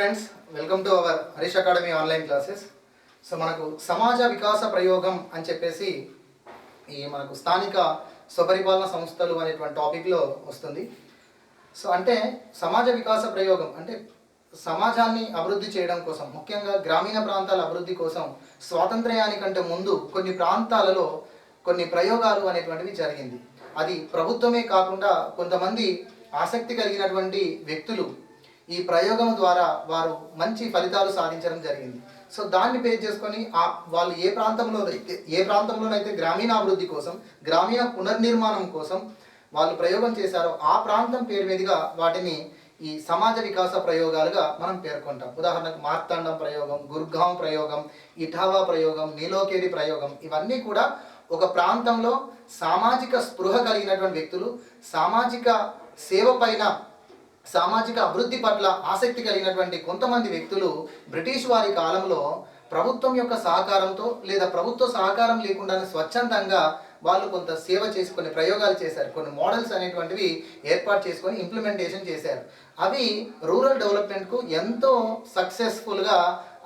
Friends, welcome to our Harish academy online classes. So మనకు సమాజ వికాస ప్రయోగం అని చెప్పేసి ఈ మనకు స్థానిక స్వపరిపాలన సంస్థలు అనేటువంటి టాపిక్లో వస్తుంది. సో అంటే సమాజ వికాస ప్రయోగం అంటే సమాజాన్ని అభివృద్ధి చేయడం కోసం, ముఖ్యంగా గ్రామీణ ప్రాంతాల అభివృద్ధి కోసం స్వాతంత్ర్యానికంటే ముందు కొన్ని ప్రాంతాలలో కొన్ని ప్రయోగాలు అనేటువంటివి జరిగింది. అది ప్రభుత్వమే కాకుండా కొంతమంది ఆసక్తి కలిగినటువంటి వ్యక్తులు ఈ ప్రయోగం ద్వారా వారు మంచి ఫలితాలు సాధించడం జరిగింది. సో దాన్ని బేస్ చేసుకొని వాళ్ళు ఏ ప్రాంతంలోనైతే గ్రామీణాభివృద్ధి కోసం, గ్రామీణ పునర్నిర్మాణం కోసం వాళ్ళు ప్రయోగం చేశారో ఆ ప్రాంతం పేరు మీదుగా వాటిని ఈ సమాజ వికాస ప్రయోగాలుగా మనం పేర్కొంటాం. ఉదాహరణకు మార్తాండం ప్రయోగం, గుర్గాం ప్రయోగం, ఇటావా ప్రయోగం, నీలోకేరి ప్రయోగం, ఇవన్నీ కూడా ఒక ప్రాంతంలో సామాజిక స్పృహ కలిగినటువంటి వ్యక్తులు, సామాజిక సేవ పైన, సామాజిక అభివృద్ధి పట్ల ఆసక్తి కలిగినటువంటి కొంతమంది వ్యక్తులు బ్రిటిష్ వారి కాలంలో ప్రభుత్వం యొక్క సహకారంతో లేదా ప్రభుత్వ సహకారం లేకుండానే స్వచ్ఛందంగా వాళ్ళు కొంత సేవ చేసి కొన్ని ప్రయోగాలు చేశారు. కొన్ని మోడల్స్ అనేటువంటివి ఏర్పాటు చేసుకొని ఇంప్లిమెంటేషన్ చేశారు. అవి రూరల్ డెవలప్మెంట్కు ఎంతో సక్సెస్ఫుల్గా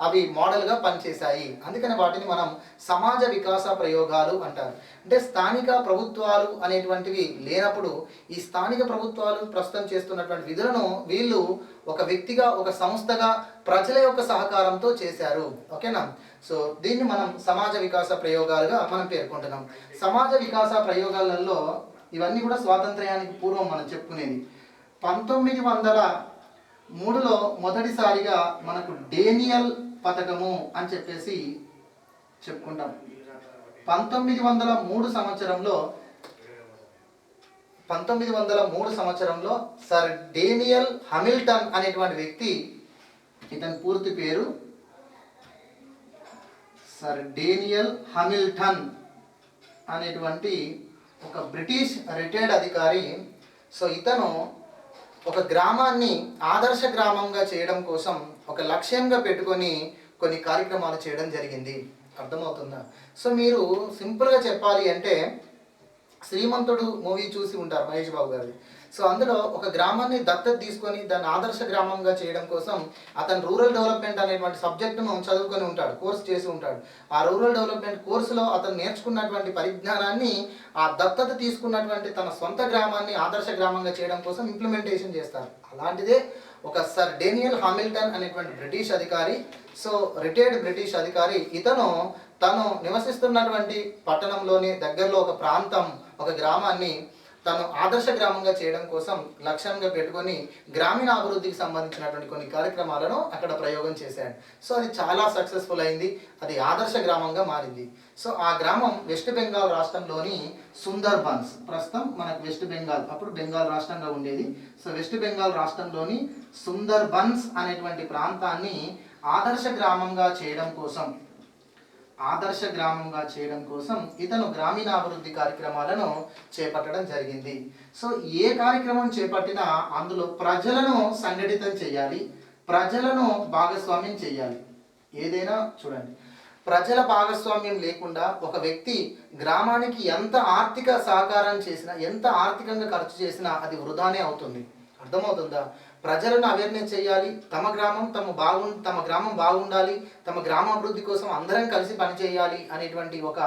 అవి మోడల్గా పనిచేశాయి. అందుకని వాటిని మనం సమాజ వికాస ప్రయోగాలు అంటారు. అంటే స్థానిక ప్రభుత్వాలు అనేటువంటివి లేనప్పుడు ఈ స్థానిక ప్రభుత్వాలు ప్రస్తుతం చేస్తున్నటువంటి విధులను వీళ్ళు ఒక వ్యక్తిగా, ఒక సంస్థగా, ప్రజల యొక్క సహకారంతో చేశారు. ఓకేనా? సో దీన్ని మనం సమాజ వికాస ప్రయోగాలుగా మనం పేర్కొంటున్నాం. సమాజ వికాస ప్రయోగాలలో ఇవన్నీ కూడా స్వాతంత్ర్యానికి పూర్వం మనం చెప్పుకునేది. 1903లో మొదటిసారిగా మనకు డేనియల్ పథకము అని చెప్పేసి చెప్పుకుంటాం. 1903 సంవత్సరంలో సర్ డేనియల్ హామిల్టన్ అనేటువంటి వ్యక్తి, ఇతని పూర్తి పేరు సర్ డేనియల్ హామిల్టన్ అనేటువంటి ఒక బ్రిటిష్ రిటైర్డ్ అధికారి. సో ఇతను ఒక గ్రామాన్ని ఆదర్శ గ్రామంగా చేయడం కోసం ఒక లక్ష్యంగా పెట్టుకొని కొన్ని కార్యక్రమాలు చేయడం జరిగింది. అర్థమవుతుందా? సో మీరు సింపుల్గా చెప్పాలి అంటే శ్రీమంతుడు మూవీ చూసి ఉంటారు, మహేష్ బాబు గారి. సో అందులో ఒక గ్రామాన్ని దత్తత తీసుకొని దాన్ని ఆదర్శ గ్రామంగా చేయడం కోసం అతను రూరల్ డెవలప్మెంట్ అనేటువంటి సబ్జెక్టును చదువుకొని ఉంటాడు, కోర్స్ చేసి ఉంటాడు. ఆ రూరల్ డెవలప్మెంట్ కోర్సులో అతను నేర్చుకున్నటువంటి పరిజ్ఞానాన్ని ఆ దత్తత తీసుకున్నటువంటి తన సొంత గ్రామాన్ని ఆదర్శ గ్రామంగా చేయడం కోసం ఇంప్లిమెంటేషన్ చేస్తారు. అలాంటిదే ఒక సర్ డేనియల్ హామిల్టన్ అనేటువంటి బ్రిటిష్ అధికారి. సో రిటైర్డ్ బ్రిటిష్ అధికారి తను నివసిస్తున్నటువంటి పట్టణంలోని దగ్గరలో ఒక ప్రాంతం, ఒక గ్రామాన్ని తను ఆదర్శ గ్రామంగా చేయడం కోసం లక్ష్యంగా పెట్టుకొని గ్రామీణ అభివృద్ధికి సంబంధించినటువంటి కొన్ని కార్యక్రమాలను అక్కడ ప్రయోగం చేశాడు. సో అది చాలా సక్సెస్ఫుల్ అయింది, అది ఆదర్శ గ్రామంగా మారింది. సో ఆ గ్రామం వెస్ట్ బెంగాల్ రాష్ట్రంలోని సుందర్బన్స్, ప్రస్తుతం మనకు వెస్ట్ బెంగాల్, అప్పుడు బెంగాల్ రాష్ట్రంగా ఉండేది. సో వెస్ట్ బెంగాల్ రాష్ట్రంలోని సుందర్బన్స్ అనేటువంటి ప్రాంతాన్ని ఆదర్శ గ్రామంగా చేయడం కోసం ఇతను గ్రామీణాభివృద్ధి కార్యక్రమాలను చేపట్టడం జరిగింది. సో ఏ కార్యక్రమం చేపట్టినా అందులో ప్రజలను సంఘటితం చేయాలి, ప్రజలను భాగస్వామ్యం చేయాలి. ఏదైనా చూడండి, ప్రజల భాగస్వామ్యం లేకుండా ఒక వ్యక్తి గ్రామానికి ఎంత ఆర్థిక సహకారం చేసినా, ఎంత ఆర్థికంగా ఖర్చు చేసినా అది వృధానే అవుతుంది. అర్థమవుతుందా? ప్రజలను అవేర్నెస్ చేయాలి, తమ గ్రామం బాగుండాలి, తమ గ్రామాభివృద్ధి కోసం అందరం కలిసి పనిచేయాలి అనేటువంటి ఒక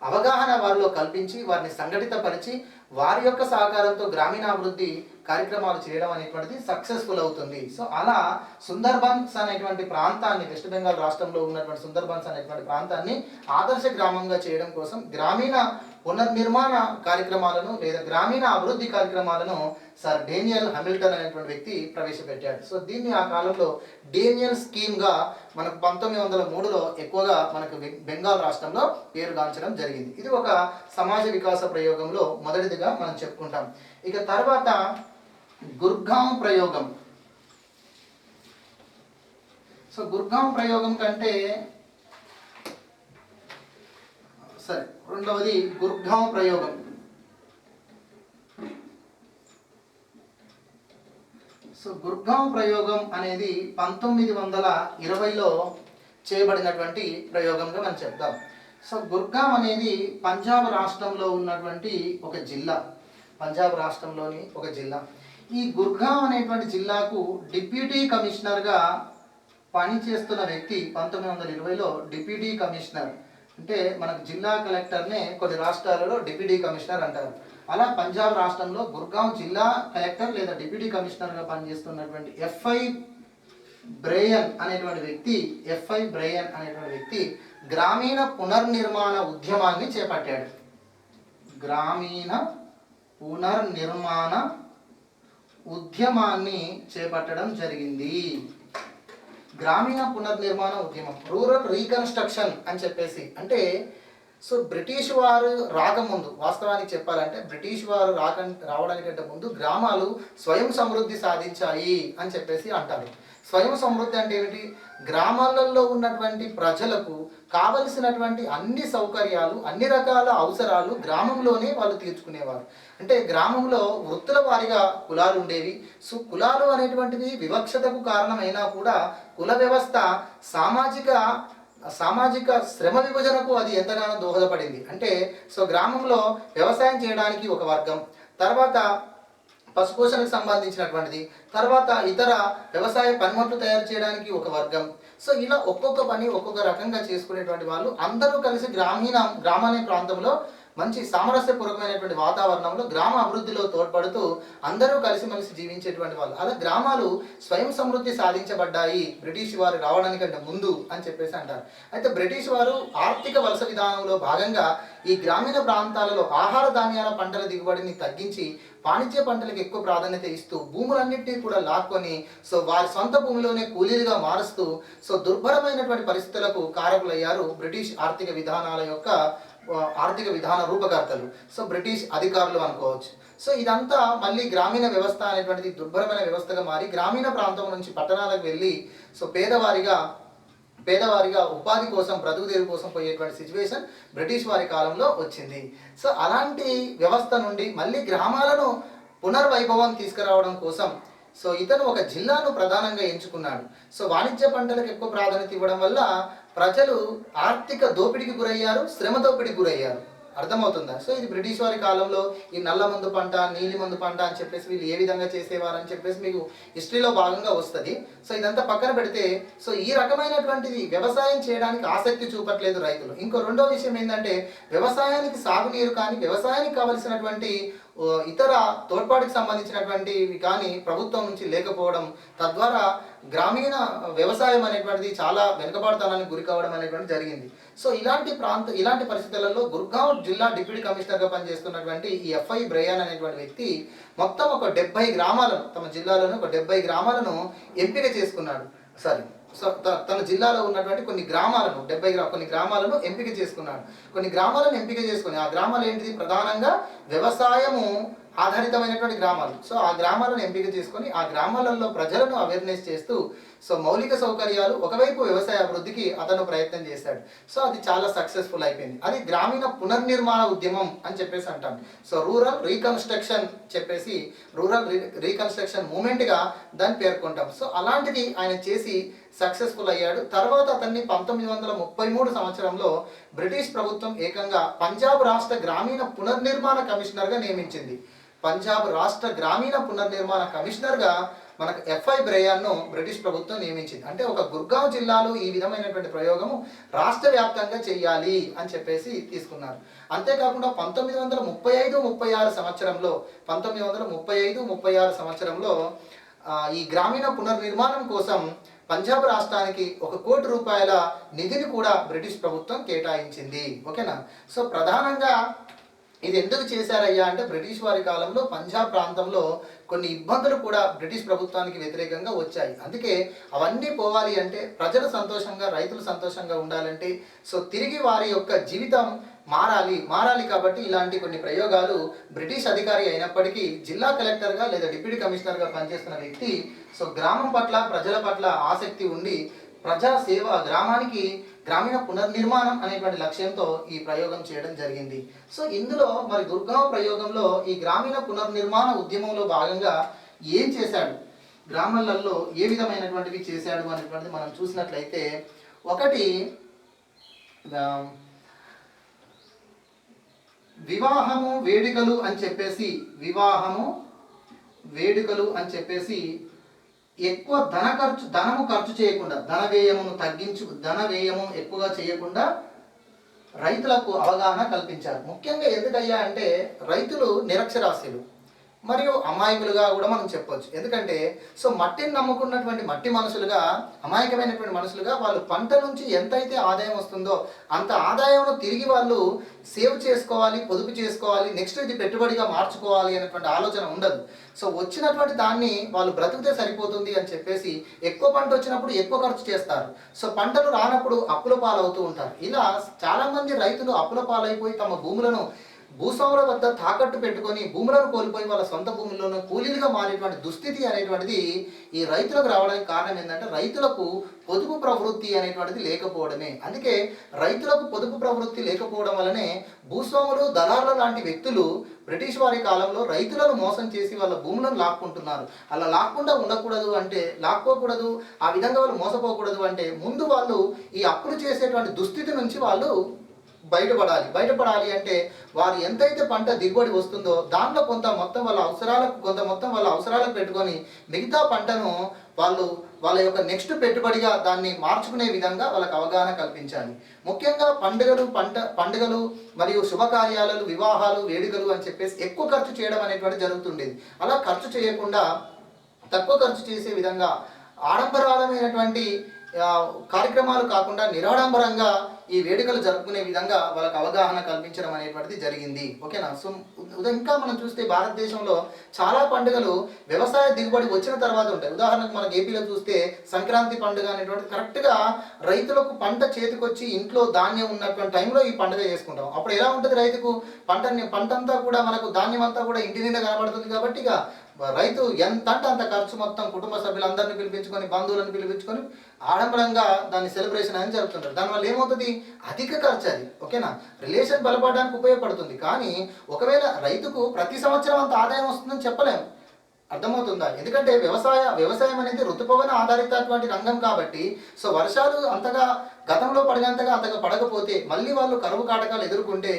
అవగాహన వారిలో కల్పించి వారిని సంఘటితపరిచి వారి యొక్క సహకారంతో గ్రామీణాభివృద్ధి కార్యక్రమాలు చేయడం అనేటువంటిది సక్సెస్ఫుల్ అవుతుంది. సో అలా సుందర్బన్స్ అనేటువంటి ప్రాంతాన్ని, వెస్ట్ బెంగాల్ రాష్ట్రంలో ఉన్నటువంటి సుందర్బన్స్ అనేటువంటి ప్రాంతాన్ని ఆదర్శ గ్రామంగా చేయడం కోసం గ్రామీణ పునర్నిర్మాణ కార్యక్రమాలను లేదా గ్రామీణ అభివృద్ధి కార్యక్రమాలను సర్ డేనియల్ హామిల్టన్ అనేటువంటి వ్యక్తి ప్రవేశపెట్టాడు. సో దీన్ని ఆ కాలంలో డేనియల్ స్కీమ్గా మనకు 1903లో ఎక్కువగా మనకు బెంగాల్ రాష్ట్రంలో పేరుగాంచడం జరిగింది. ఇది ఒక సమాజ వికాస ప్రయోగంలో మొదటిదిగా మనం చెప్పుకుంటాం. ఇక తర్వాత గుర్గాం ప్రయోగం. సో గుర్గాం ప్రయోగం కంటే సరే, రెండవది గుర్గాం ప్రయోగం. సో గుర్గాం ప్రయోగం అనేది 1920లో చేయబడినటువంటి ప్రయోగంగా మనం చెప్తాం. సో గుర్గాం అనేది పంజాబ్ రాష్ట్రంలో ఉన్నటువంటి ఒక జిల్లా, పంజాబ్ రాష్ట్రంలోని ఒక జిల్లా. ఈ గుర్గాం అనేటువంటి జిల్లాకు డిప్యూటీ కమిషనర్గా పని చేస్తున్న వ్యక్తి 1920లో డిప్యూటీ కమిషనర్, అంటే మనకు జిల్లా కలెక్టర్నే కొన్ని రాష్ట్రాలలో డిప్యూటీ కమిషనర్ అంటారు. అలా పంజాబ్ రాష్ట్రంలో గుర్గాం జిల్లా కలెక్టర్ లేదా డిప్యూటీ కమిషనర్గా పనిచేస్తున్నటువంటి ఎఫ్ఐ బ్రయన్ అనేటువంటి వ్యక్తి గ్రామీణ పునర్నిర్మాణ ఉద్యమాన్ని చేపట్టాడు. గ్రామీణ పునర్నిర్మాణ ఉద్యమాన్ని చేపట్టడం జరిగింది. గ్రామీణ పునర్నిర్మాణ ఉద్యమం, రూరల్ రీకన్స్ట్రక్షన్ అని చెప్పేసి, అంటే సో బ్రిటిష్ వారు రాకముందు, వాస్తవానికి చెప్పాలంటే బ్రిటిష్ వారు రావడానికంటే ముందు గ్రామాలు స్వయం సమృద్ధి సాధించాయి అని చెప్పేసి అంటారు. స్వయం సమృద్ధి అంటే ఏమిటి? గ్రామాలలో ఉన్నటువంటి ప్రజలకు కావలసినటువంటి అన్ని సౌకర్యాలు, అన్ని రకాల అవసరాలు గ్రామంలోనే వాళ్ళు తీర్చుకునేవారు. అంటే గ్రామంలో వృత్తుల వారిగా కులాలు ఉండేవి. సో కులాలు అనేటువంటివి వివక్షతకు కారణమైనా కూడా కుల వ్యవస్థ సామాజిక శ్రమ విభజనకు అది ఎంతగానో దోహదపడింది. అంటే సో గ్రామంలో వ్యవసాయం చేయడానికి ఒక వర్గం, తర్వాత పశుపోషణకు సంబంధించినటువంటిది, తర్వాత ఇతర వ్యవసాయ పనిముట్లు తయారు చేయడానికి ఒక వర్గం. సో ఇలా ఒక్కొక్క పని ఒక్కొక్క రకంగా చేసుకునేటువంటి వాళ్ళు అందరూ కలిసి గ్రామాన్ని ప్రాంతంలో మంచి సామరస్యపూర్వకమైనటువంటి వాతావరణంలో గ్రామ అభివృద్ధిలో తోడ్పడుతూ అందరూ కలిసిమెలిసి జీవించేటువంటి వాళ్ళు. అలా గ్రామాలు స్వయం సమృద్ధి సాధించబడ్డాయి బ్రిటిష్ వారు రావడానికంటే ముందు అని చెప్పేసి అంటారు. అయితే బ్రిటిష్ వారు ఆర్థిక వలస విధానంలో భాగంగా ఈ గ్రామీణ ప్రాంతాలలో ఆహార ధాన్యాల పంటల దిగుబడిని తగ్గించి వాణిజ్య పంటలకు ఎక్కువ ప్రాధాన్యత ఇస్తూ భూములన్నింటినీ కూడా లాక్కొని సో వారి సొంత భూమిలోనే కూలీలుగా మారుస్తూ సో దుర్భరమైనటువంటి పరిస్థితులకు కారకులయ్యారు బ్రిటిష్ ఆర్థిక విధాన రూపకర్తలు, సో బ్రిటిష్ అధికారులు అనుకోవచ్చు. సో ఇదంతా మళ్ళీ గ్రామీణ వ్యవస్థ అనేటువంటిది దుర్భరమైన వ్యవస్థగా మారి గ్రామీణ ప్రాంతం నుంచి పట్టణాలకు వెళ్ళి సో పేదవారిగా ఉపాధి కోసం, బ్రతుకుదేరు కోసం పోయేటువంటి సిచ్యువేషన్ బ్రిటిష్ వారి కాలంలో వచ్చింది. సో అలాంటి వ్యవస్థ నుండి మళ్ళీ గ్రామాలను పునర్వైభవం తీసుకురావడం కోసం సో ఇతను ఒక జిల్లాను ప్రధానంగా ఎంచుకున్నాడు. సో వాణిజ్య పంటలకు ఎక్కువ ప్రాధాన్యత ఇవ్వడం వల్ల ప్రజలు ఆర్థిక దోపిడీకి గురయ్యారు, శ్రమ దోపిడీకి గురయ్యారు. అర్థమవుతుందా? సో ఇది బ్రిటిష్ వారి కాలంలో ఈ నల్ల మందు పంట, నీలి మందు పంట అని చెప్పేసి వీళ్ళు ఏ విధంగా చేసేవారని చెప్పేసి మీకు హిస్టరీలో భాగంగా వస్తుంది. సో ఇదంతా పక్కన పెడితే సో ఈ రకమైనటువంటిది వ్యవసాయం చేయడానికి ఆసక్తి చూపట్లేదు రైతులు. ఇంకో రెండో విషయం ఏంటంటే వ్యవసాయానికి సాగునీరు కానీ, వ్యవసాయానికి కావలసినటువంటి ఇతర తోడ్పాటుకు సంబంధించినటువంటివి కానీ ప్రభుత్వం నుంచి లేకపోవడం, తద్వారా గ్రామీణ వ్యవసాయం అనేటువంటిది చాలా వెనుకబడతానానికి గురి కావడం అనేటువంటి జరిగింది. సో ఇలాంటి పరిస్థితులలో గుర్గావ్ జిల్లా డిప్యూటీ కమిషనర్గా పనిచేస్తున్నటువంటి ఈ ఎఫ్ఐ బ్రయాన్ అనేటువంటి వ్యక్తి మొత్తం ఒక 70 గ్రామాలను, తమ జిల్లాలోని ఒక 70 గ్రామాలను ఎంపిక చేసుకున్నాడు. సో తన జిల్లాలో ఉన్నటువంటి కొన్ని గ్రామాలను ఎంపిక చేసుకున్నాడు. కొన్ని గ్రామాలను ఎంపిక చేసుకుని ఆ గ్రామాలు ఏంటిది? ప్రధానంగా వ్యవసాయము ఆధారితమైనటువంటి గ్రామాలు. సో ఆ గ్రామాలను ఎంపిక చేసుకొని ఆ గ్రామాలలో ప్రజలను అవేర్నెస్ చేస్తూ సో మౌలిక సౌకర్యాలు, ఒకవైపు వ్యవసాయ అభివృద్ధికి అతను ప్రయత్నం చేశాడు. సో అది చాలా సక్సెస్ఫుల్ అయిపోయింది. అది గ్రామీణ పునర్నిర్మాణ ఉద్యమం అని చెప్పేసి అంటాం. సో రూరల్ రీకన్స్ట్రక్షన్ మూమెంట్గా దాన్ని పేర్కొంటాం. సో అలాంటిది ఆయన చేసి సక్సెస్ఫుల్ అయ్యాడు. తర్వాత అతన్ని 1933 సంవత్సరంలో బ్రిటిష్ ప్రభుత్వం ఏకంగా పంజాబ్ రాష్ట్ర గ్రామీణ పునర్నిర్మాణ కమిషనర్గా నియమించింది. పంజాబ్ రాష్ట్ర గ్రామీణ పునర్నిర్మాణ కమిషనర్గా మనకు ఎఫ్ఐ బ్రయాన్ను బ్రిటిష్ ప్రభుత్వం నియమించింది. అంటే ఒక గుర్గావ్ జిల్లాలో ఈ విధమైనటువంటి ప్రయోగము రాష్ట్ర వ్యాప్తంగా చేయాలి అని చెప్పేసి తీసుకున్నారు. అంతేకాకుండా 1935-36 సంవత్సరంలో ఈ గ్రామీణ పునర్నిర్మాణం కోసం పంజాబ్ రాష్ట్రానికి 1 కోటి రూపాయల నిధిని కూడా బ్రిటిష్ ప్రభుత్వం కేటాయించింది. ఓకేనా? సో ప్రధానంగా ఇది ఎందుకు చేశారయ్యా అంటే బ్రిటిష్ వారి కాలంలో పంజాబ్ ప్రాంతంలో కొన్ని ఇబ్బందులు కూడా బ్రిటిష్ ప్రభుత్వానికి వ్యతిరేకంగా వచ్చాయి. అందుకే అవన్నీ పోవాలి అంటే ప్రజలు సంతోషంగా, రైతులు సంతోషంగా ఉండాలంటే సో తిరిగి వారి యొక్క జీవితం మారాలి కాబట్టి ఇలాంటి కొన్ని ప్రయోగాలు బ్రిటిష్ అధికారి అయినప్పటికీ జిల్లా కలెక్టర్గా లేదా డిప్యూటీ కమిషనర్గా పనిచేస్తున్న వ్యక్తి సో గ్రామం పట్ల, ప్రజల పట్ల ఆసక్తి ఉండి ప్రజాసేవ, గ్రామీణ పునర్నిర్మాణం అనేటువంటి లక్ష్యంతో ఈ ప్రయోగం చేయడం జరిగింది. సో ఇందులో మరి గుర్గావ్ ప్రయోగంలో ఈ గ్రామీణ పునర్నిర్మాణ ఉద్యమంలో భాగంగా ఏం చేశాడు, గ్రామాలలో ఏ విధమైనటువంటివి చేశాడు అనేటువంటిది మనం చూసినట్లయితే, ఒకటి వివాహము వేడుకలు అని చెప్పేసి ఎక్కువ ధనము ఖర్చు చేయకుండా, ధన వ్యయము ఎక్కువగా చేయకుండా రైతులకు అవగాహన కల్పించారు. ముఖ్యంగా ఎందుకయ్యా అంటే రైతులు నిరక్షరాస్యులు మరియు అమాయకులుగా కూడా మనం చెప్పొచ్చు. ఎందుకంటే మట్టిని నమ్ముకున్నటువంటి మట్టి మనుషులుగా, అమాయకమైనటువంటి మనుషులుగా వాళ్ళు పంట నుంచి ఎంతైతే ఆదాయం వస్తుందో అంత ఆదాయం తిరిగి వాళ్ళు సేవ్ చేసుకోవాలి, పొదుపు చేసుకోవాలి, నెక్స్ట్ ఇది పెట్టుబడిగా మార్చుకోవాలి అనేటువంటి ఆలోచన ఉండదు. వచ్చినటువంటి దాన్ని వాళ్ళు బ్రతికితే సరిపోతుంది అని చెప్పేసి ఎక్కువ పంట వచ్చినప్పుడు ఎక్కువ ఖర్చు చేస్తారు. పంటలు రానప్పుడు అప్పుల పాలవుతూ ఉంటారు. ఇలా చాలామంది రైతులు అప్పుల పాలైపోయి తమ భూములను భూస్వాముల వద్ద తాకట్టు పెట్టుకొని భూములను కోల్పోయి వాళ్ళ సొంత భూముల్లోనూ కూలీలుగా మారేటువంటి దుస్థితి అనేటువంటిది ఈ రైతులకు రావడానికి కారణం ఏంటంటే రైతులకు పొదుపు ప్రవృత్తి అనేటువంటిది లేకపోవడమే. అందుకే రైతులకు పొదుపు ప్రవృత్తి లేకపోవడం వల్లనే భూస్వాములు, దళారుల లాంటి వ్యక్తులు బ్రిటిష్ వారి కాలంలో రైతులను మోసం చేసి వాళ్ళ భూములను లాక్కుంటున్నారు. అలా లాక్కుండా ఉండకూడదు అంటే, లాక్కోకూడదు, ఆ విధంగా వాళ్ళు మోసపోకూడదు అంటే ముందు వాళ్ళు ఈ అప్పులు చేసేటువంటి దుస్థితి నుంచి వాళ్ళు బయటపడాలి అంటే వారు ఎంతైతే పంట దిగుబడి వస్తుందో దాంట్లో కొంత మొత్తం వాళ్ళ అవసరాలకు పెట్టుకొని మిగతా పంటను వాళ్ళ యొక్క నెక్స్ట్ పెట్టుబడిగా దాన్ని మార్చుకునే విధంగా వాళ్ళకి అవగాహన కల్పించాలి. ముఖ్యంగా పండుగలు మరియు శుభకార్యాలు, వివాహాలు, వేడుకలు అని చెప్పేసి ఎక్కువ ఖర్చు చేయడం అనేటువంటి జరుగుతుండేది. అలా ఖర్చు చేయకుండా తక్కువ ఖర్చు చేసే విధంగా ఆడంబరాలమైనటువంటి కార్యక్రమాలు కాకుండా నిరాడంబరంగా ఈ వేడుకలు జరుపుకునే విధంగా వాళ్ళకి అవగాహన కల్పించడం అనేటువంటిది జరిగింది. ఓకేనా? ఇంకా మనం చూస్తే భారతదేశంలో చాలా పండుగలు వ్యవసాయ దిగుబడి వచ్చిన తర్వాత ఉంటాయి. ఉదాహరణకు మనకి ఏపీలో చూస్తే సంక్రాంతి పండుగ అనేటువంటిది కరెక్ట్గా రైతులకు పంట చేతికొచ్చి ఇంట్లో ధాన్యం ఉన్నటువంటి టైంలో ఈ పండుగ చేసుకుంటాం. అప్పుడు ఎలా ఉంటుంది? రైతుకు పంటంతా కూడా మనకు ధాన్యం అంతా కూడా ఇంటి నిండా కనబడుతుంది. కాబట్టి ఇక రైతు ఎంత అంటే అంత ఖర్చు మొత్తం కుటుంబ సభ్యులందరినీ పిలిపించుకొని, బంధువులను పిలిపించుకొని ఆడంబరంగా దాన్ని సెలబ్రేషన్ అని జరుపుతుంటారు. దానివల్ల ఏమవుతుంది? అధిక ఖర్చు అది. ఓకేనా? రిలేషన్ బలపడడానికి ఉపయోగపడుతుంది. కానీ ఒకవేళ రైతుకు ప్రతి సంవత్సరం అంత ఆదాయం వస్తుందని చెప్పలేము. అర్థమవుతుందా? ఎందుకంటే వ్యవసాయం అనేది ఋతుపవన ఆధారితటువంటి రంగం కాబట్టి వర్షాలు అంతగా గతంలో పడినంతగా అంతగా పడకపోతే మళ్ళీ వాళ్ళు కరువు కాటకాలు ఎదుర్కొంటే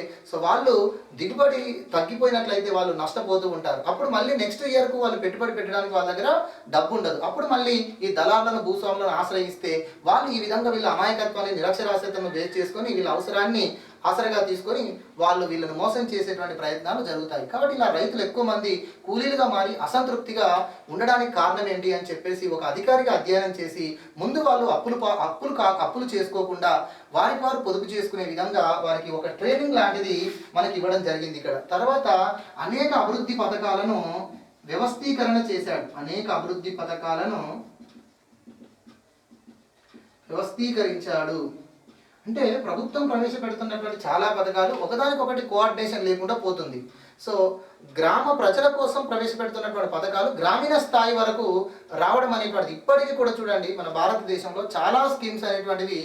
వాళ్ళు దిగుబడి తగ్గిపోయినట్లయితే వాళ్ళు నష్టపోతూ ఉంటారు. అప్పుడు మళ్ళీ నెక్స్ట్ ఇయర్కు వాళ్ళు పెట్టుబడి పెట్టడానికి వాళ్ళ దగ్గర డబ్బు ఉండదు. అప్పుడు మళ్ళీ ఈ దళారులను, భూస్వాములను ఆశ్రయిస్తే వాళ్ళు ఈ విధంగా వీళ్ళ అమాయకత్వాన్ని, నిరక్షరాస్యతను బేస్ చేసుకొని వీళ్ళ అవసరాన్ని ఆసరగా తీసుకొని వాళ్ళు వీళ్ళని మోసం చేసేటువంటి ప్రయత్నాలు జరుగుతాయి. కాబట్టి ఇలా రైతులు ఎక్కువ మంది కూలీలుగా మారి అసంతృప్తిగా ఉండడానికి కారణం ఏంటి అని చెప్పేసి ఒక అధికారిగా అధ్యయనం చేసి ముందు వాళ్ళు అప్పులు చేసుకోకుండా వారికి వారు పొదుపు చేసుకునే విధంగా వారికి ఒక ట్రైనింగ్ లాంటిది మనకి ఇవ్వడం జరిగింది ఇక్కడ. తర్వాత అనేక అభివృద్ధి పథకాలను వ్యవస్థీకరణ చేశాడు. వ్యవస్థీకరించాడు. అంటే ప్రభుత్వం ప్రవేశపెడుతున్నటువంటి చాలా పథకాలు ఒకదానికొకటి కోఆర్డినేషన్ లేకుండా పోతుంది. గ్రామ ప్రజల కోసం ప్రవేశపెడుతున్నటువంటి పథకాలు గ్రామీణ స్థాయి వరకు రావడం అనేటువంటిది ఇప్పటికీ కూడా చూడండి, మన భారతదేశంలో చాలా స్కీమ్స్ అనేటువంటివి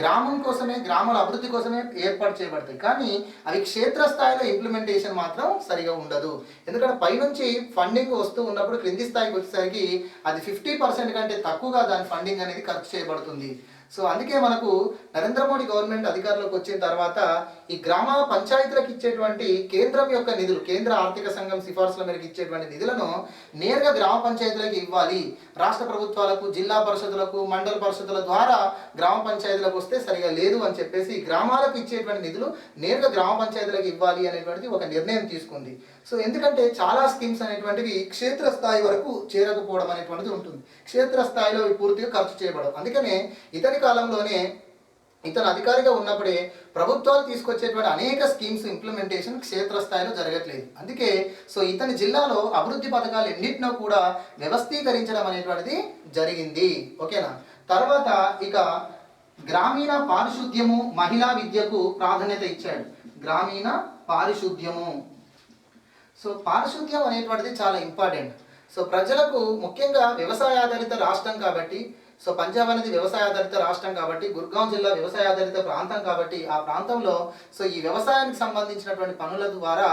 గ్రామం కోసమే, గ్రామాల అభివృద్ధి కోసమే ఏర్పాటు చేయబడతాయి. కానీ అవి క్షేత్రస్థాయిలో ఇంప్లిమెంటేషన్ మాత్రం సరిగా ఉండదు. ఎందుకంటే పైనుంచి ఫండింగ్ వస్తూ ఉన్నప్పుడు క్రింది స్థాయికి వచ్చేసరికి అది 50% కంటే తక్కువగా దాని ఫండింగ్ అనేది ఖర్చు చేయబడుతుంది. అందుకే మనకు నరేంద్ర మోడీ గవర్నమెంట్ అధికారంలోకి వచ్చిన తర్వాత ఈ గ్రామ పంచాయతీలకు ఇచ్చేటువంటి కేంద్రం యొక్క నిధులు, కేంద్ర ఆర్థిక సంఘం సిఫార్సుల మేరకు ఇచ్చేటువంటి నిధులను నేరుగా గ్రామ పంచాయతీలకు ఇవ్వాలి. రాష్ట్ర ప్రభుత్వాలకు, జిల్లా పరిషత్తులకు, మండల పరిషత్తుల ద్వారా గ్రామ పంచాయతీలకు వస్తే సరిగా లేదు అని చెప్పేసి గ్రామాలకు ఇచ్చేటువంటి నిధులు నేరుగా గ్రామ పంచాయతీలకు ఇవ్వాలి అనేటువంటిది ఒక నిర్ణయం తీసుకుంది. ఎందుకంటే చాలా స్కీమ్స్ అనేటువంటివి క్షేత్రస్థాయి వరకు చేరకపోవడం అనేటువంటిది ఉంటుంది. క్షేత్రస్థాయిలో పూర్తిగా ఖర్చు చేయబడవు. అందుకనే ఇతని కాలంలోనే ఇతను అధికారిగా ఉన్నప్పుడే ప్రభుత్వాలు తీసుకొచ్చేటువంటి అనేక స్కీమ్స్ ఇంప్లిమెంటేషన్ క్షేత్రస్థాయిలో జరగట్లేదు. అందుకే ఇతని జిల్లాలో అభివృద్ధి పథకాలు ఎన్నింటినో కూడా వ్యవస్థీకరించడం అనేటువంటిది జరిగింది. ఓకేనా? తర్వాత ఇక గ్రామీణ పారిశుద్ధ్యము, మహిళా విద్యకు ప్రాధాన్యత ఇచ్చాడు. గ్రామీణ పారిశుద్ధ్యము. పారిశుద్ధ్యం అనేటువంటిది చాలా ఇంపార్టెంట్. ప్రజలకు ముఖ్యంగా వ్యవసాయ ఆధారిత రాష్ట్రం కాబట్టి, పంజాబ్ అనేది వ్యవసాయ ఆధారిత రాష్ట్రం కాబట్టి, గుర్గాం జిల్లా వ్యవసాయ ఆధారిత ప్రాంతం కాబట్టి ఆ ప్రాంతంలో ఈ వ్యవసాయానికి సంబంధించినటువంటి పనుల ద్వారా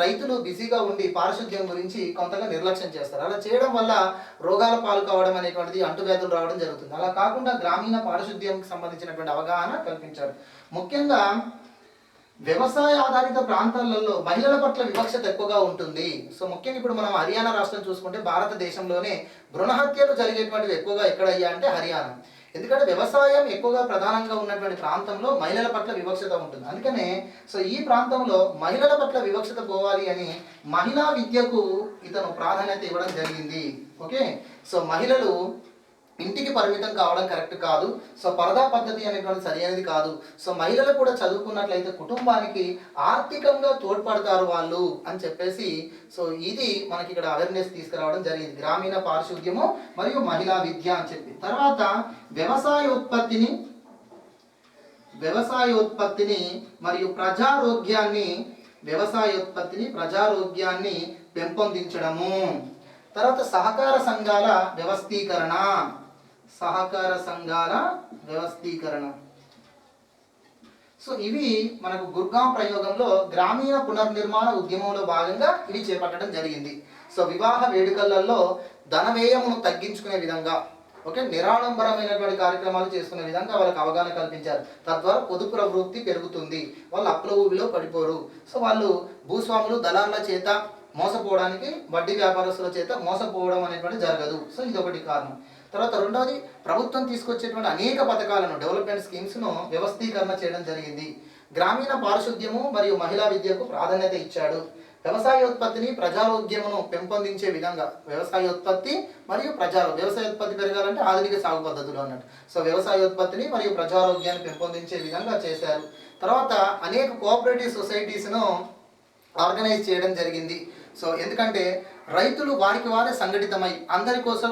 రైతులు బిజీగా ఉండి పారిశుద్ధ్యం గురించి కొంతగా నిర్లక్ష్యం చేస్తారు. అలా చేయడం వల్ల రోగాల పాలు కావడం అనేటువంటిది, అంటువ్యాధులు రావడం జరుగుతుంది. అలా కాకుండా గ్రామీణ పారిశుద్ధ్యంకి సంబంధించినటువంటి అవగాహన కల్పించారు. ముఖ్యంగా వ్యవసాయ ఆధారిత ప్రాంతాలలో మహిళల పట్ల వివక్షత ఎక్కువగా ఉంటుంది. సో ముఖ్యంగా ఇప్పుడు మనం హర్యానా రాష్ట్రం చూసుకుంటే భారతదేశంలోనే భ్రూణ హత్యలు జరిగేటువంటివి ఎక్కువగా ఎక్కడయ్యా అంటే హర్యానా. ఎందుకంటే వ్యవసాయం ఎక్కువగా ప్రధానంగా ఉన్నటువంటి ప్రాంతంలో మహిళల పట్ల వివక్షత ఉంటుంది. అందుకనే సో ఈ ప్రాంతంలో మహిళల పట్ల వివక్షత పోవాలి అని మహిళా విద్యకు ఇతను ప్రాధాన్యత ఇవ్వడం జరిగింది. ఓకే, సో మహిళలు ఇంటికి పరిమితం కావడం కరెక్ట్ కాదు. సో పరదా పద్ధతి అనేటువంటి సరి అనేది కాదు. సో మహిళలు కూడా చదువుకున్నట్లయితే కుటుంబానికి ఆర్థికంగా తోడ్పడతారు వాళ్ళు అని చెప్పేసి సో ఇది మనకి ఇక్కడ అవేర్నెస్ తీసుకురావడం జరిగింది. గ్రామీణ పారిశుద్ధ్యము మరియు మహిళా విద్య అని చెప్పి. తర్వాత వ్యవసాయోత్పత్తిని మరియు ప్రజారోగ్యాన్ని పెంపొందించడము. తర్వాత సహకార సంఘాల వ్యవస్థీకరణ. సో ఇవి మనకు గుర్గాం ప్రయోగంలో గ్రామీణ పునర్నిర్మాణ ఉద్యమంలో భాగంగా ఇవి చేపట్టడం జరిగింది. సో వివాహ వేడుకలలో ధన వ్యయమును తగ్గించుకునే విధంగా, ఓకే, నిరాడంబరమైనటువంటి కార్యక్రమాలు చేసుకునే విధంగా వాళ్ళకి అవగాహన కల్పించారు. తద్వారా పొదుపు ప్రవృత్తి పెరుగుతుంది, వాళ్ళు అప్పుల ఊబిలో పడిపోరు. సో వాళ్ళు భూస్వాములు దళారుల చేత మోసపోవడానికి, వడ్డీ వ్యాపారస్తుల చేత మోసపోవడం అనేటువంటి జరగదు. సో ఇది ఒకటి కారణం. తర్వాత రెండవది, ప్రభుత్వం తీసుకొచ్చేటువంటి అనేక పథకాలను, డెవలప్మెంట్ స్కీమ్స్ను వ్యవస్థీకరణ చేయడం జరిగింది. గ్రామీణ పారిశుద్ధ్యము మరియు మహిళా విద్యకు ప్రాధాన్యత ఇచ్చాడు. వ్యవసాయోత్పత్తిని ప్రజారోగ్యమును పెంపొందించే విధంగా, వ్యవసాయోత్పత్తి పెరగాలంటే ఆధునిక సాగు పద్ధతులు అన్నట్టు. సో వ్యవసాయోత్పత్తిని మరియు ప్రజారోగ్యాన్ని పెంపొందించే విధంగా చేశారు. తర్వాత అనేక కోఆపరేటివ్ సొసైటీస్ను ఆర్గనైజ్ చేయడం జరిగింది. సో ఎందుకంటే రైతులు వారికి వారే సంఘటితమై అందరి కోసం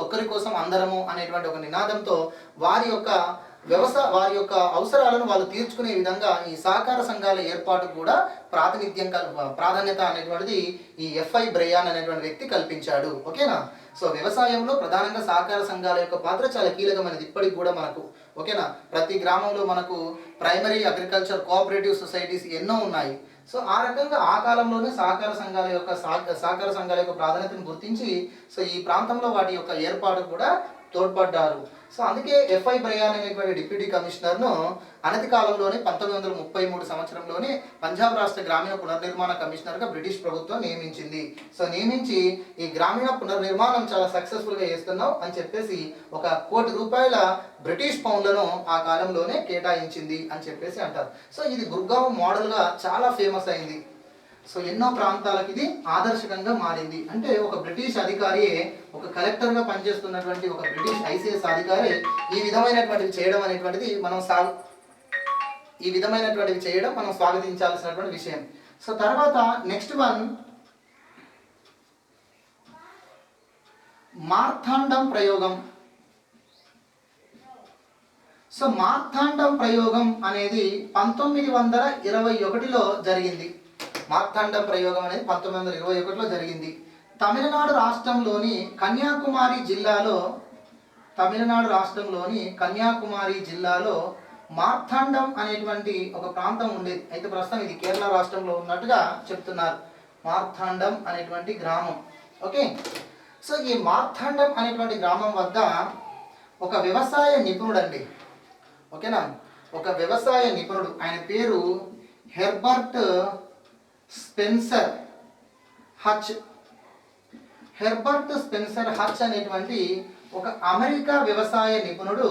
ఒక్కరి కోసం అందరము అనేటువంటి ఒక నినాదంతో వారి యొక్క అవసరాలను వాళ్ళు తీర్చుకునే విధంగా ఈ సహకార సంఘాల ఏర్పాటు కూడా ప్రాధాన్యత అనేటువంటిది ఈ ఎఫ్ఐ బ్రయాన్ అనేటువంటి వ్యక్తి కల్పించాడు. ఓకేనా. సో వ్యవసాయంలో ప్రధానంగా సహకార సంఘాల యొక్క పాత్ర చాలా కీలకమైనది ఇప్పటికి కూడా మనకు. ఓకేనా. ప్రతి గ్రామంలో మనకు ప్రైమరీ అగ్రికల్చర్ కోఆపరేటివ్ సొసైటీస్ ఎన్నో ఉన్నాయి. సో ఆ రకంగా ఆ కాలంలోనే సహకార సంఘాల యొక్క ప్రాధాన్యతను గుర్తించి సో ఈ ప్రాంతంలో వాటి యొక్క ఏర్పాటు కూడా తోడ్పడ్డారు. సో అందుకే ఎఫ్ఐ బ్రయాన్ అనేటువంటి డిప్యూటీ కమిషనర్ను అనతి కాలంలోనే 1933 సంవత్సరంలోనే పంజాబ్ రాష్ట్ర గ్రామీణ పునర్నిర్మాణ కమిషనర్గా బ్రిటిష్ ప్రభుత్వం నియమించింది. సో నియమించి ఈ గ్రామీణ పునర్నిర్మాణం చాలా సక్సెస్ఫుల్గా చేస్తున్నావు అని చెప్పేసి ₹1 కోటి బ్రిటిష్ పౌండ్లను ఆ కాలంలోనే కేటాయించింది అని చెప్పేసి అంటారు. సో ఇది గుర్గావ్ మోడల్గా చాలా ఫేమస్ అయింది. సో ఎన్నో ప్రాంతాలకు ఇది ఆదర్శకంగా మారింది. అంటే ఒక బ్రిటిష్ అధికారి, ఒక కలెక్టర్గా పనిచేస్తున్నటువంటి ఒక బ్రిటిష్ ఐసీఎస్ అధికారి ఈ విధమైనటువంటివి చేయడం అనేటువంటిది మనం స్వాగతించాల్సినటువంటి విషయం. సో తర్వాత నెక్స్ట్ వన్, మార్తాండం ప్రయోగం. సో మార్తాండం ప్రయోగం అనేది 1921లో జరిగింది. మార్తాండం ప్రయోగం అనేది 1921లో జరిగింది. తమిళనాడు రాష్ట్రంలోని కన్యాకుమారి జిల్లాలో మార్తాండం అనేటువంటి ఒక ప్రాంతం ఉండేది. అయితే ప్రస్తుతం ఇది కేరళ రాష్ట్రంలో ఉన్నట్టుగా చెప్తున్నారు. మార్తాండం అనేటువంటి గ్రామం. ఓకే. సో ఈ మార్తాండం అనేటువంటి గ్రామం వద్ద ఒక వ్యవసాయ నిపుణుడు అండి. ఓకేనా. ఒక వ్యవసాయ నిపుణుడు, ఆయన పేరు హెర్బర్ట్ స్పెన్సర్ హచ్ అనేటువంటి ఒక అమెరికా వ్యవసాయ నిపుణుడు,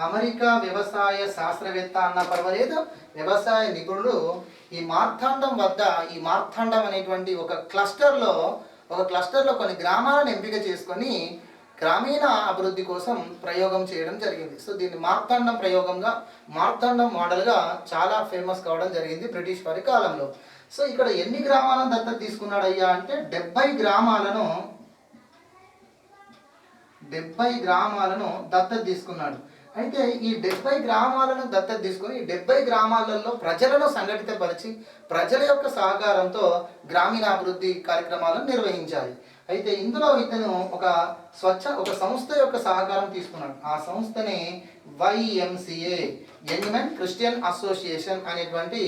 అమెరికా వ్యవసాయ శాస్త్రవేత్త అన్న పర్వాలేదు, వ్యవసాయ నిపుణుడు ఈ మార్తాండం వద్ద, ఈ మార్తాండం అనేటువంటి ఒక క్లస్టర్లో కొన్ని గ్రామాలను ఎంపిక చేసుకొని గ్రామీణ అభివృద్ధి కోసం ప్రయోగం చేయడం జరిగింది. సో దీన్ని మార్తాండం మోడల్గా చాలా ఫేమస్ కావడం జరిగింది బ్రిటిష్ వారి కాలంలో. సో ఇక్కడ ఎన్ని గ్రామాలను దత్తత తీసుకున్నాడయ్యా అంటే 70 గ్రామాలను దత్తత తీసుకున్నాడు. అయితే ఈ 70 గ్రామాలను దత్తత తీసుకొని ఈ 70 గ్రామాలలో ప్రజలను సంఘటితపరిచి ప్రజల యొక్క సహకారంతో గ్రామీణాభివృద్ధి కార్యక్రమాలను నిర్వహించాలి. అయితే ఇందులో ఇతను ఒక సంస్థ యొక్క సహకారం తీసుకున్నాడు. ఆ సంస్థని YMCA, young men Christian association అనేటువంటి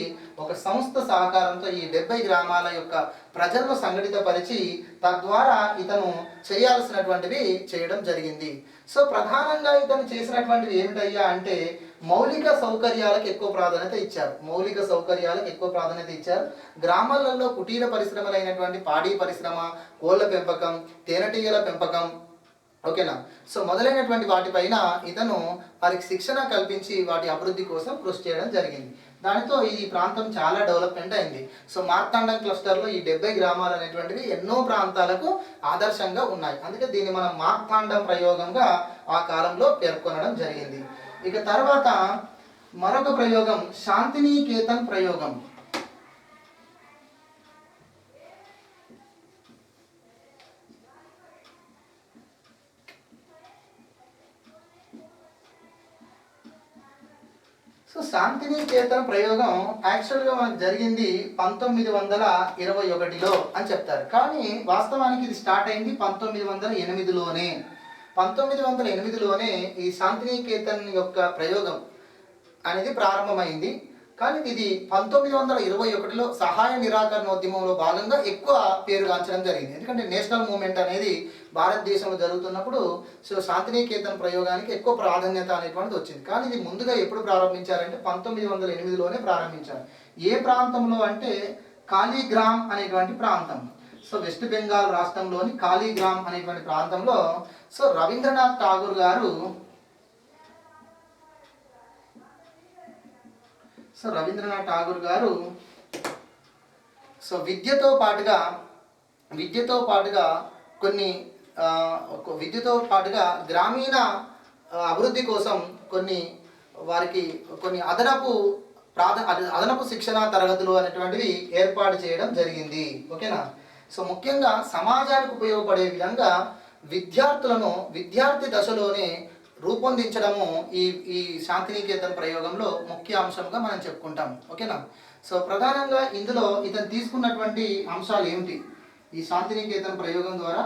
ఒక సంస్థ సహకారంతో ఈ 70 గ్రామాల యొక్క ప్రజలను సంఘటితపరిచి తద్వారా ఇతను చేయాల్సినటువంటివి చేయడం జరిగింది. సో ప్రధానంగా ఇతను చేసినటువంటివి ఏమిటయ్యా అంటే మౌలిక సౌకర్యాలకు ఎక్కువ ప్రాధాన్యత ఇచ్చారు. మౌలిక సౌకర్యాలకు ఎక్కువ ప్రాధాన్యత ఇచ్చారు. గ్రామాలలో కుటీర పరిశ్రమలైనటువంటి పాడి పరిశ్రమ, కోళ్ళ పెంపకం, తేనెటీగల పెంపకం, ఓకేనా, సో మొదలైనటువంటి వాటిపైన ఇతను వారికి శిక్షణ కల్పించి వాటి అభివృద్ధి కోసం కృషి చేయడం జరిగింది. దానితో ఈ ప్రాంతం చాలా డెవలప్మెంట్ అయింది. సో మార్తాండం క్లస్టర్లో ఈ 70 గ్రామాలు అనేటువంటివి ఎన్నో ప్రాంతాలకు ఆదర్శంగా ఉన్నాయి. అందుకే దీన్ని మనం మార్తాండం ప్రయోగంగా ఆ కాలంలో పేర్కొనడం జరిగింది. ఇక తర్వాత మరొక ప్రయోగం శాంతినికేతన్ ప్రయోగం. సో శాంతినికేతన్ ప్రయోగం యాక్చువల్గా మనకు జరిగింది 1921లో అని చెప్తారు. కానీ వాస్తవానికి ఇది స్టార్ట్ అయింది 1908లోనే. 1908లోనే ఈ శాంతినికేతన్ యొక్క ప్రయోగం అనేది ప్రారంభమైంది. కానీ ఇది 1921లో సహాయ నిరాకరణోద్యమంలో భాగంగా ఎక్కువ పేరుగాంచడం జరిగింది. ఎందుకంటే నేషనల్ మూవ్మెంట్ అనేది భారతదేశంలో జరుగుతున్నప్పుడు సో శాంతినికేతన్ ప్రయోగానికి ఎక్కువ ప్రాధాన్యత అనేటువంటిది వచ్చింది. కానీ ఇది ముందుగా ఎప్పుడు ప్రారంభించారంటే 1908లోనే ప్రారంభించారు. ఏ ప్రాంతంలో అంటే కాళీగ్రామ్ అనేటువంటి ప్రాంతం. సో వెస్ట్ బెంగాల్ రాష్ట్రంలోని కాళీగ్రామ్ అనేటువంటి ప్రాంతంలో సో రవీంద్రనాథ్ ఠాగూర్ గారు సో విద్యతో పాటుగా గ్రామీణ అభివృద్ధి కోసం వారికి కొన్ని అదనపు శిక్షణా తరగతులు అనేటువంటివి ఏర్పాటు చేయడం జరిగింది. ఓకేనా. సో ముఖ్యంగా సమాజానికి ఉపయోగపడే విధంగా విద్యార్థి దశలోనే రూపొందించడము ఈ శాంతినికేతన్ ప్రయోగంలో ముఖ్య అంశంగా మనం చెప్పుకుంటాం. ఓకేనా. సో ప్రధానంగా ఇందులో ఇతను తీసుకున్నటువంటి అంశాలు ఏమిటి? ఈ శాంతినికేతన్ ప్రయోగం ద్వారా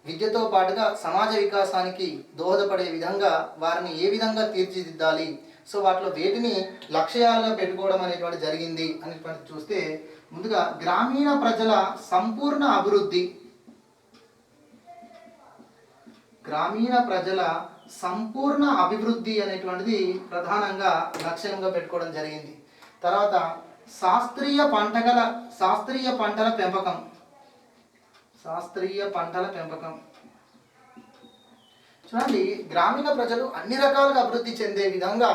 విద్యతో పాటుగా సమాజ వికాసానికి దోహదపడే విధంగా వారిని ఏ విధంగా తీర్చిదిద్దాలి, సో వాటిలో వేటిని లక్ష్యాలుగా పెట్టుకోవడం అనేటువంటి జరిగింది అనేటువంటి చూస్తే, ముందుగా గ్రామీణ ప్రజల సంపూర్ణ అభివృద్ధి అనేటువంటిది ప్రధానంగా లక్ష్యంగా పెట్టుకోవడం జరిగింది. తర్వాత శాస్త్రీయ పంటల పెంపకం. చూడండి, గ్రామీణ ప్రజలు అన్ని రకాలుగా అభివృద్ధి చెందే విధంగా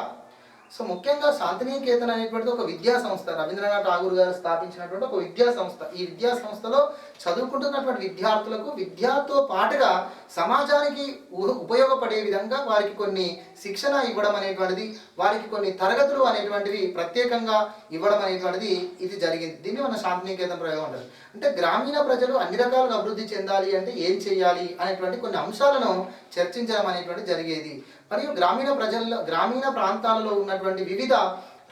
సో ముఖ్యంగా శాంతినికేతన్ అనేటువంటిది ఒక విద్యా సంస్థ. రవీంద్రనాథ్ ఠాగూర్ గారు స్థాపించినటువంటి ఒక విద్యా సంస్థ. ఈ విద్యా సంస్థలో చదువుకుంటున్నటువంటి విద్యార్థులకు విద్యతో పాటుగా సమాజానికి ఉపయోగపడే విధంగా వారికి కొన్ని శిక్షణ ఇవ్వడం అనేటువంటిది, వారికి కొన్ని తరగతులు అనేటువంటివి ప్రత్యేకంగా ఇవ్వడం అనేటువంటిది ఇది జరిగింది. దీన్ని మన శాంతినికేతన్ ప్రయోగం అంటారు. అంటే గ్రామీణ ప్రజలు అన్ని రకాలుగా అభివృద్ధి చెందాలి అంటే ఏం చేయాలి అనేటువంటి కొన్ని అంశాలను చర్చించడం అనేటువంటి జరిగేది. మరియు గ్రామీణ ప్రాంతాలలో ఉన్నటువంటి వివిధ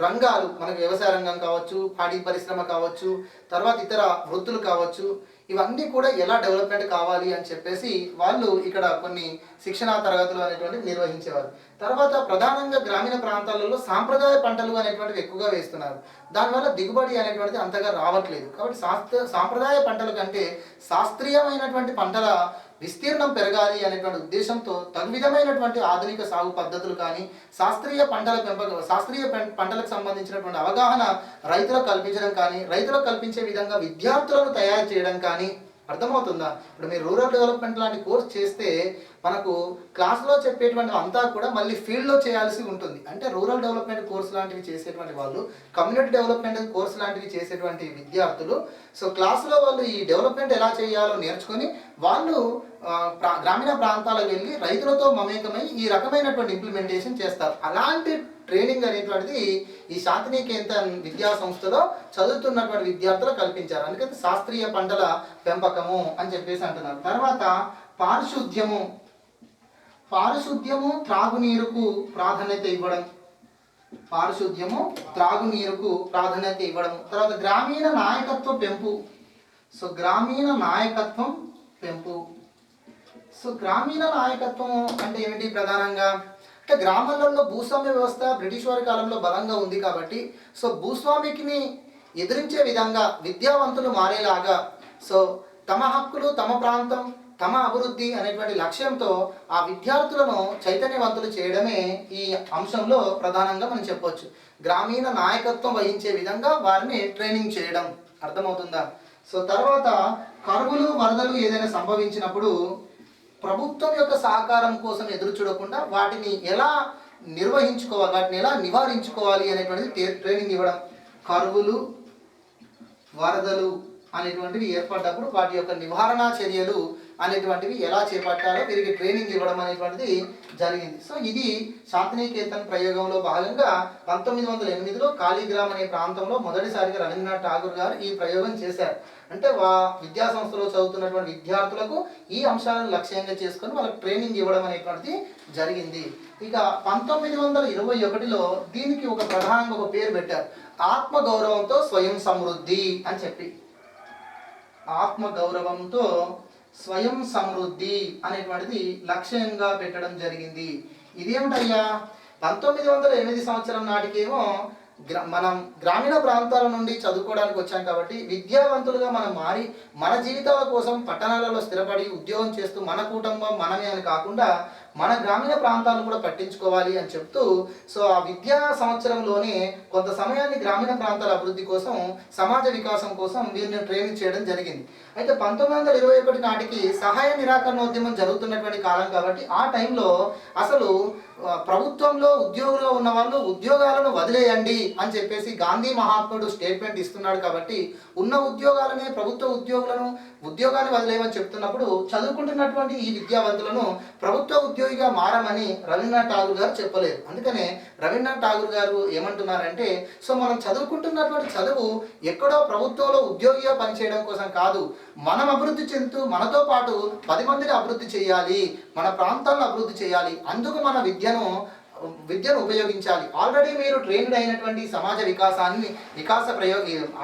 రంగాలు, మనకు వ్యవసాయ రంగం కావచ్చు, పాడి పరిశ్రమ కావచ్చు, తర్వాత ఇతర వృత్తులు కావచ్చు, ఇవన్నీ కూడా ఎలా డెవలప్మెంట్ కావాలి అని చెప్పేసి వాళ్ళు ఇక్కడ కొన్ని శిక్షణా తరగతులు అనేటువంటివి నిర్వహించేవారు. తర్వాత ప్రధానంగా గ్రామీణ ప్రాంతాలలో సాంప్రదాయ పంటలు అనేటువంటివి ఎక్కువగా వేస్తున్నారు. దానివల్ల దిగుబడి అనేటువంటిది అంతగా రావట్లేదు. కాబట్టి సాంప్రదాయ పంటల కంటే శాస్త్రీయమైనటువంటి పంటల విస్తీర్ణం పెరగాలి అనేటువంటి ఉద్దేశంతో తగు విధమైనటువంటి ఆధునిక సాగు పద్ధతులు కానీ, శాస్త్రీయ పంటలకు సంబంధించినటువంటి అవగాహన రైతులకు కల్పించడం కానీ, రైతులకు కల్పించే విధంగా విద్యార్థులను తయారు చేయడం కానీ. అర్థమవుతుందా? ఇప్పుడు మీరు రూరల్ డెవలప్మెంట్ లాంటి కోర్స్ చేస్తే మనకు క్లాస్లో చెప్పేటువంటి అంతా కూడా మళ్ళీ ఫీల్డ్లో చేయాల్సి ఉంటుంది. అంటే రూరల్ డెవలప్మెంట్ కోర్స్ లాంటివి చేసేటువంటి వాళ్ళు, కమ్యూనిటీ డెవలప్మెంట్ కోర్స్ లాంటివి చేసేటువంటి విద్యార్థులు సో క్లాసులో వాళ్ళు ఈ డెవలప్మెంట్ ఎలా చేయాలో నేర్చుకొని వాళ్ళు గ్రామీణ ప్రాంతాలకు వెళ్ళి రైతులతో మమేకమై ఈ రకమైనటువంటి ఇంప్లిమెంటేషన్ చేస్తారు. అలాంటి ట్రైనింగ్ అనేటువంటిది ఈ శాంతినికేతన్ విద్యా సంస్థలో చదువుతున్నటువంటి విద్యార్థులు కల్పించారు. అందుకని శాస్త్రీయ పంటల పెంపకము అని చెప్పేసి అంటున్నారు. తర్వాత పారిశుద్ధ్యము త్రాగునీరుకు ప్రాధాన్యత ఇవ్వడం. తర్వాత గ్రామీణ నాయకత్వం పెంపు. సో గ్రామీణ నాయకత్వం అంటే ఏమిటి? ప్రధానంగా అంటే గ్రామాలలో భూస్వామ్య వ్యవస్థ బ్రిటిష్ వారి కాలంలో బలంగా ఉంది కాబట్టి సో భూస్వామికిని ఎదిరించే విధంగా విద్యావంతులు మారేలాగా, సో తమ హక్కులు, తమ ప్రాంతం, తమ అభివృద్ధి అనేటువంటి లక్ష్యంతో ఆ విద్యార్థులను చైతన్యవంతులు చేయడమే ఈ అంశంలో ప్రధానంగా మనం చెప్పొచ్చు. గ్రామీణ నాయకత్వం వహించే విధంగా వారిని ట్రైనింగ్ చేయడం. అర్థమవుతుందా? సో తర్వాత కరువులు వరదలు ఏదైనా సంభవించినప్పుడు ప్రభుత్వం యొక్క సహకారం కోసం ఎదురు చూడకుండా వాటిని ఎలా నిర్వహించుకోవాలి, వాటిని ఎలా నివారించుకోవాలి అనేటువంటిది ట్రైనింగ్ ఇవ్వడం. కరువులు వరదలు అనేటువంటివి ఏర్పడ్డప్పుడు వాటి యొక్క నివారణ చర్యలు అనేటువంటివి ఎలా చేపట్టాలో వీరికి ట్రైనింగ్ ఇవ్వడం అనేటువంటిది జరిగింది. సో ఇది శాంతినికేతన్ ప్రయోగంలో భాగంగా 1908లో కాళీగ్రామ్ అనే ప్రాంతంలో మొదటిసారిగా రవీంద్రనాథ్ ఠాగూర్ గారు ఈ ప్రయోగం చేశారు. అంటే విద్యా సంస్థలో చదువుతున్నటువంటి విద్యార్థులకు ఈ అంశాలను లక్ష్యంగా చేసుకొని వాళ్ళకి ట్రైనింగ్ ఇవ్వడం అనేటువంటిది జరిగింది. ఇక 1921లో దీనికి ఒక ప్రధానంగా ఒక పేరు పెట్టారు, ఆత్మగౌరవంతో స్వయం సమృద్ధి అని చెప్పి. ఆత్మగౌరవంతో స్వయం సమృద్ధి అనేటువంటిది లక్ష్యంగా పెట్టడం జరిగింది. ఇదేమిటయ్యా, 1908 సంవత్సరం నాటికేమో మనం గ్రామీణ ప్రాంతాల నుండి చదువుకోవడానికి వచ్చాం కాబట్టి విద్యావంతులుగా మనం మారి మన జీవితాల కోసం పట్టణాలలో స్థిరపడి ఉద్యోగం చేస్తూ మన కుటుంబం మనమే అని కాకుండా మన గ్రామీణ ప్రాంతాలను కూడా పట్టించుకోవాలి అని చెప్తూ, సో ఆ విద్యా సంవత్సరంలోనే కొంత సమయాన్ని గ్రామీణ ప్రాంతాల అభివృద్ధి కోసం, సమాజ వికాసం కోసం వీరిని ట్రైనింగ్ చేయడం జరిగింది. అయితే 1921 నాటికి సహాయ నిరాకరణోద్యమం జరుగుతున్నటువంటి కాలం కాబట్టి ఆ టైంలో అసలు ప్రభుత్వంలో ఉద్యోగులుగా ఉన్న వాళ్ళు ఉద్యోగాలను వదిలేయండి అని చెప్పేసి గాంధీ మహాత్ముడు స్టేట్మెంట్ ఇస్తున్నాడు. కాబట్టి ఉన్న ఉద్యోగాలనే, ప్రభుత్వ ఉద్యోగాన్ని వదిలేయమని చెప్తున్నప్పుడు చదువుకుంటున్నటువంటి ఈ విద్యావంతులను ప్రభుత్వ ఉద్యోగిగా మారమని రవీంద్రనాథ్ ఠాగూర్ గారు చెప్పలేదు. అందుకనే రవీంద్రనాథ్ ఠాగూర్ గారు ఏమంటున్నారంటే, సో మనం చదువుకుంటున్నటువంటి చదువు ఎక్కడో ప్రభుత్వంలో ఉద్యోగిగా పనిచేయడం కోసం కాదు, మనం అభివృద్ధి చెందుతూ మనతో పాటు 10 మందిని అభివృద్ధి చేయాలి, మన ప్రాంతాలను అభివృద్ధి చేయాలి, అందుకు మన విద్యను ఉపయోగించాలి. ఆల్రెడీ మీరు ట్రైన్డ్ అయినటువంటి సమాజ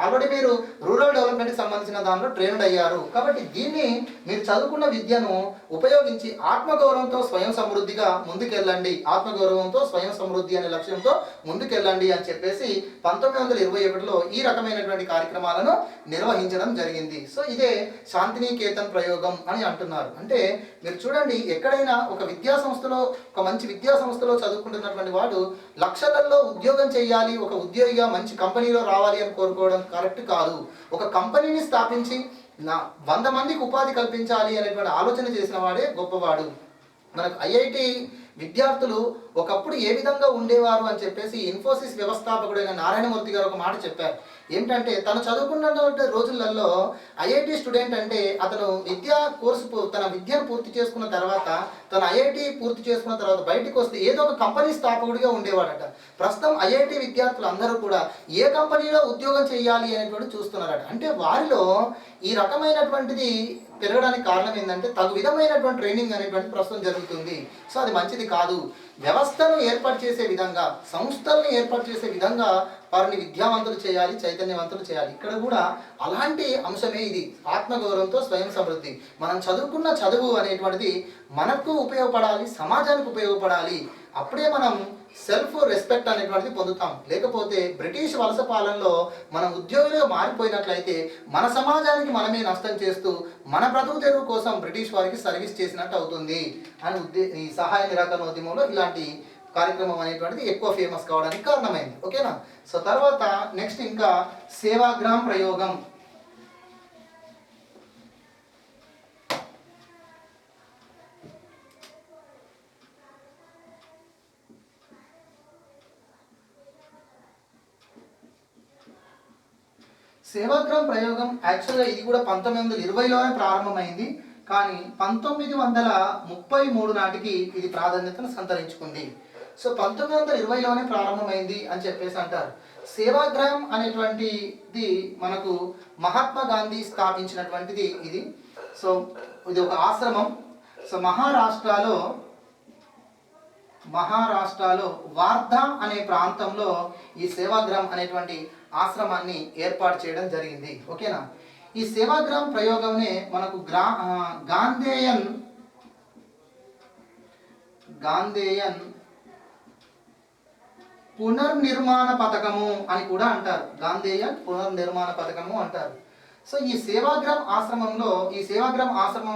ఆల్రెడీ మీరు రూరల్ డెవలప్మెంట్కి సంబంధించిన దానిలో ట్రైన్డ్ అయ్యారు. కాబట్టి దీన్ని మీరు చదువుకున్న విద్యను ఉపయోగించి ఆత్మగౌరవంతో స్వయం సమృద్ధిగా ముందుకెళ్ళండి, ఆత్మగౌరవంతో స్వయం సమృద్ధి అనే లక్ష్యంతో ముందుకెళ్ళండి అని చెప్పేసి 1921లో ఈ రకమైనటువంటి కార్యక్రమాలను నిర్వహించడం జరిగింది. సో ఇదే శాంతినికేతన్ ప్రయోగం అని అంటున్నారు. అంటే మీరు చూడండి, ఎక్కడైనా ఒక మంచి విద్యా సంస్థలో చదువుకుంటున్నటువంటి వాడు లక్షలలో ఉద్యోగం చేయాలి, ఒక ఉద్యోగిగా మంచి కంపెనీలో రావాలి అని కోరుకోవడం కరెక్ట్ కాదు. ఒక కంపెనీని స్థాపించి 100 మందికి ఉపాధి కల్పించాలి అనేటువంటి ఆలోచన చేసిన వాడే గొప్పవాడు. మనకు ఐఐటి విద్యార్థులు ఒకప్పుడు ఏ విధంగా ఉండేవారు అని చెప్పేసి ఇన్ఫోసిస్ వ్యవస్థాపకుడైన నారాయణమూర్తి గారు ఒక మాట చెప్పారు. ఏమిటంటే, తను చదువుకున్న రోజులలో ఐఐటి స్టూడెంట్ అంటే అతను తన విద్యను పూర్తి చేసుకున్న తర్వాత, తన ఐఐటి పూర్తి చేసుకున్న తర్వాత బయటకు వస్తే ఏదో ఒక కంపెనీ స్థాపకుడిగా ఉండేవాడట. ప్రస్తుతం ఐఐటి విద్యార్థులు అందరూ కూడా ఏ కంపెనీలో ఉద్యోగం చేయాలి అనేటువంటి చూస్తున్నారట. అంటే వారిలో ఈ రకమైనటువంటిది పెరగడానికి కారణం ఏంటంటే తగు విధమైనటువంటి ట్రైనింగ్ అనేటువంటి ప్రస్తుతం జరుగుతుంది. సో అది మంచిది కాదు. వ్యవస్థను ఏర్పాటు చేసే విధంగా, సంస్థలను ఏర్పాటు చేసే విధంగా వారిని విద్యావంతులు చేయాలి, చైతన్యవంతులు చేయాలి. ఇక్కడ కూడా అలాంటి అంశమే ఇది, ఆత్మగౌరవంతో స్వయం సమృద్ధి. మనం చదువుకున్న చదువు అనేటువంటిది మనకు ఉపయోగపడాలి, సమాజానికి ఉపయోగపడాలి. అప్పుడే మనం సెల్ఫ్ రెస్పెక్ట్ అనేటువంటిది పొందుతాం. లేకపోతే బ్రిటిష్ వలస పాలనలో మనం ఉద్యోగులుగా మారిపోయినట్లయితే మన సమాజానికి మనమే నష్టం చేస్తూ మన బ్రతుకు తెరువు కోసం బ్రిటిష్ వారికి సర్వీస్ చేసినట్టు అవుతుంది అని ఈ సహాయ నిరాకరణ ఉద్యమంలో ఇలాంటి కార్యక్రమం అనేటువంటిది ఎక్కువ ఫేమస్ కావడానికి కారణమైంది. ఓకేనా? సో తర్వాత నెక్స్ట్ ఇంకా సేవాగ్రామ్ ప్రయోగం. సేవాగ్రామ్ ప్రయోగం యాక్చువల్గా ఇది కూడా 1920లోనే ప్రారంభమైంది. కానీ 1933 నాటికి ఇది ప్రాధాన్యతను సంతరించుకుంది. సో 1920లోనే ప్రారంభమైంది అని చెప్పేసి అంటారు. సేవాగ్రామ్ అనేటువంటిది మనకు మహాత్మా గాంధీ స్థాపించినటువంటిది ఇది. సో ఇది ఒక ఆశ్రమం. సో మహారాష్ట్రలో వార్ధా అనే ప్రాంతంలో ఈ సేవాగ్రామ్ అనేటువంటి ఆశ్రమాన్ని ఏర్పాటు చేయడం జరిగింది. ఓకేనా? ఈ సేవాగ్రామ్ ప్రయోగంనే మనకు గాంధేయన్ పునర్నిర్మాణ పథకము అని కూడా అంటారు. గాంధేయన్ పునర్నిర్మాణ పథకము అంటారు. సో ఈ సేవాగ్రామ్ ఆశ్రమం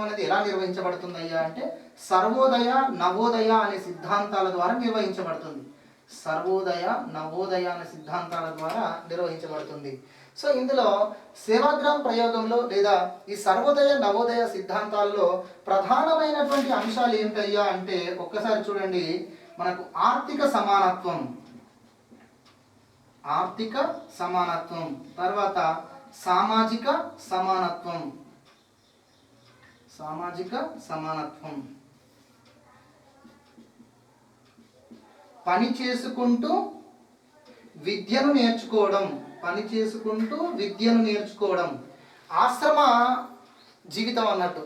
అనేది ఎలా నిర్వహించబడుతుందయ్యా అంటే సర్వోదయ నవోదయ అనే సిద్ధాంతాల ద్వారా నిర్వహించబడుతుంది. సర్వోదయ నవోదయ అనే సిద్ధాంతాల ద్వారా నిర్వహించబడుతుంది. సో ఇందులో సేవాగ్రామ్ ప్రయోగంలో లేదా ఈ సర్వోదయ నవోదయ సిద్ధాంతాల్లో ప్రధానమైనటువంటి అంశాలు ఏంటయ్యా అంటే ఒక్కసారి చూడండి, మనకు ఆర్థిక సమానత్వం, తర్వాత సామాజిక సమానత్వం, పని చేసుకుంటూ విద్యను నేర్చుకోవడం, ఆశ్రమ జీవితం అన్నట్టు.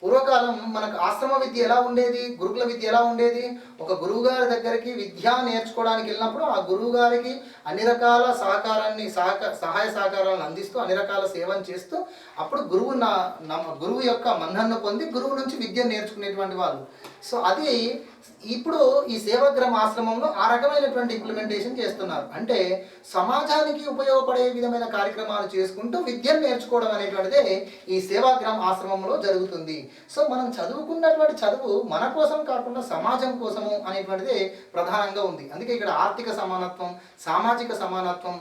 పూర్వకాలం మనకు ఆశ్రమ విద్య ఎలా ఉండేది, గురుకుల విద్య ఎలా ఉండేది, ఒక గురువు గారి దగ్గరికి విద్య నేర్చుకోవడానికి వెళ్ళినప్పుడు ఆ గురువు గారికి అన్ని రకాల సహాయ సహకారాలను అందిస్తూ అన్ని రకాల సేవను చేస్తూ అప్పుడు గురువు యొక్క మన్ననను పొంది గురువు నుంచి విద్య నేర్చుకునేటువంటి వాళ్ళు. సో అది ఇప్పుడు ఈ సేవాగ్రామ్ ఆశ్రమంలో ఆ రకమైనటువంటి ఇంప్లిమెంటేషన్ చేస్తున్నారు. అంటే సమాజానికి ఉపయోగపడే విధమైన కార్యక్రమాలు చేసుకుంటూ విద్యను నేర్చుకోవడం అనేటువంటిదే ఈ సేవాగ్రామ్ ఆశ్రమంలో జరుగుతుంది. సో మనం చదువుకున్నటువంటి చదువు మన కోసం కాకుండా సమాజం కోసము అనేటువంటిదే ప్రధానంగా ఉంది. అందుకే ఇక్కడ ఆర్థిక సమానత్వం, సామాజిక సమానత్వం,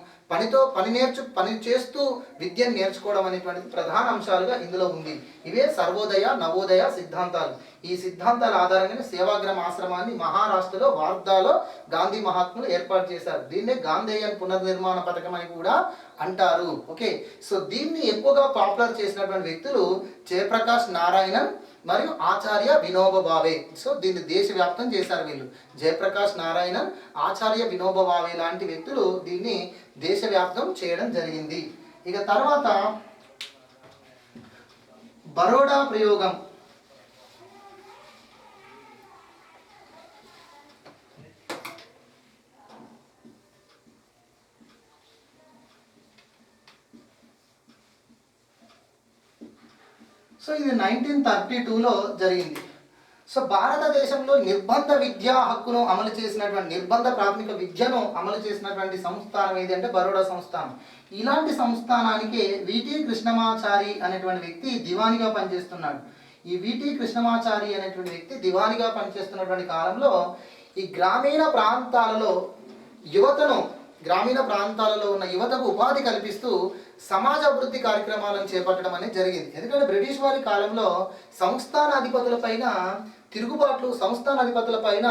పని చేస్తూ విద్యను నేర్చుకోవడం అనేటువంటిది ప్రధాన అంశాలుగా ఇందులో ఉంది. ఇవే సర్వోదయ నవోదయ సిద్ధాంతాలు. ఈ సిద్ధాంతాల ఆధారంగానే సేవాగ్రామ్ ఆశ్రమాన్ని మహారాష్ట్రలో వార్ధాలో గాంధీ మహాత్ములు ఏర్పాటు చేశారు. దీన్నే గాంధేయన్ పునర్నిర్మాణ పథకం అని కూడా అంటారు. ఓకే, సో దీన్ని ఎక్కువగా పాపులర్ చేసినటువంటి వ్యక్తులు జయప్రకాష్ నారాయణన్ మరియు ఆచార్య వినోబా భావే. సో దీన్ని దేశవ్యాప్తం చేశారు వీళ్ళు. జయప్రకాష్ నారాయణన్, ఆచార్య వినోబా భావే లాంటి వ్యక్తులు దీన్ని దేశవ్యాప్తం చేయడం జరిగింది. ఇక తర్వాత బరోడా ప్రయోగం. సో ఇది 1932లో జరిగింది. సో భారతదేశంలో నిర్బంధ విద్యా హక్కును అమలు చేసినటువంటి, నిర్బంధ ప్రాథమిక విద్యను అమలు చేసినటువంటి సంస్థానం ఏది అంటే బరోడా సంస్థానం. ఇలాంటి సంస్థానానికి విటి కృష్ణమాచారి అనేటువంటి వ్యక్తి దివానిగా పనిచేస్తున్నాడు. ఈ విటి కృష్ణమాచారి అనేటువంటి వ్యక్తి దివానిగా పనిచేస్తున్నటువంటి కాలంలో ఈ గ్రామీణ ప్రాంతాలలో ఉన్న యువతకు ఉపాధి కల్పిస్తూ సమాజ అభివృద్ధి కార్యక్రమాలను చేపట్టడం అనేది జరిగింది. ఎందుకంటే బ్రిటిష్ వారి కాలంలో సంస్థానాధిపతులపైన తిరుగుబాట్లు, సంస్థానాధిపతులపైన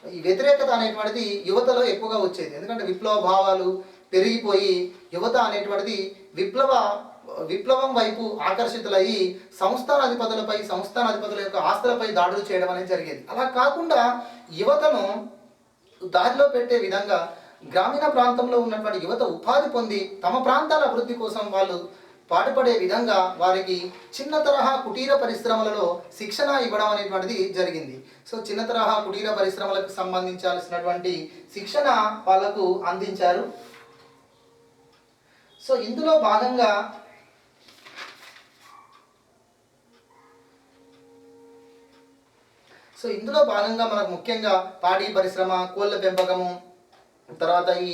ఈ వ్యతిరేకత అనేటువంటిది యువతలో ఎక్కువగా వచ్చేది. ఎందుకంటే విప్లవ భావాలు పెరిగిపోయి యువత అనేటువంటిది విప్లవం వైపు ఆకర్షితులయ్యి సంస్థానాధిపతుల యొక్క ఆస్తులపై దాడులు చేయడం అనేది జరిగేది. అలా కాకుండా యువతను దారిలో పెట్టే విధంగా గ్రామీణ ప్రాంతంలో ఉన్నటువంటి యువత ఉపాధి పొంది తమ ప్రాంతాల అభివృద్ధి కోసం వాళ్ళు పాటుపడే విధంగా వారికి చిన్న తరహా కుటీర పరిశ్రమలలో శిక్షణ ఇవ్వడం అనేటువంటిది జరిగింది. సో చిన్న తరహా కుటీర పరిశ్రమలకు సంబంధించాల్సినటువంటి శిక్షణ వాళ్ళకు అందించారు. సో ఇందులో భాగంగా మనకు ముఖ్యంగా పాడి పరిశ్రమ, కోళ్ళ పెంపకము, తర్వాత ఈ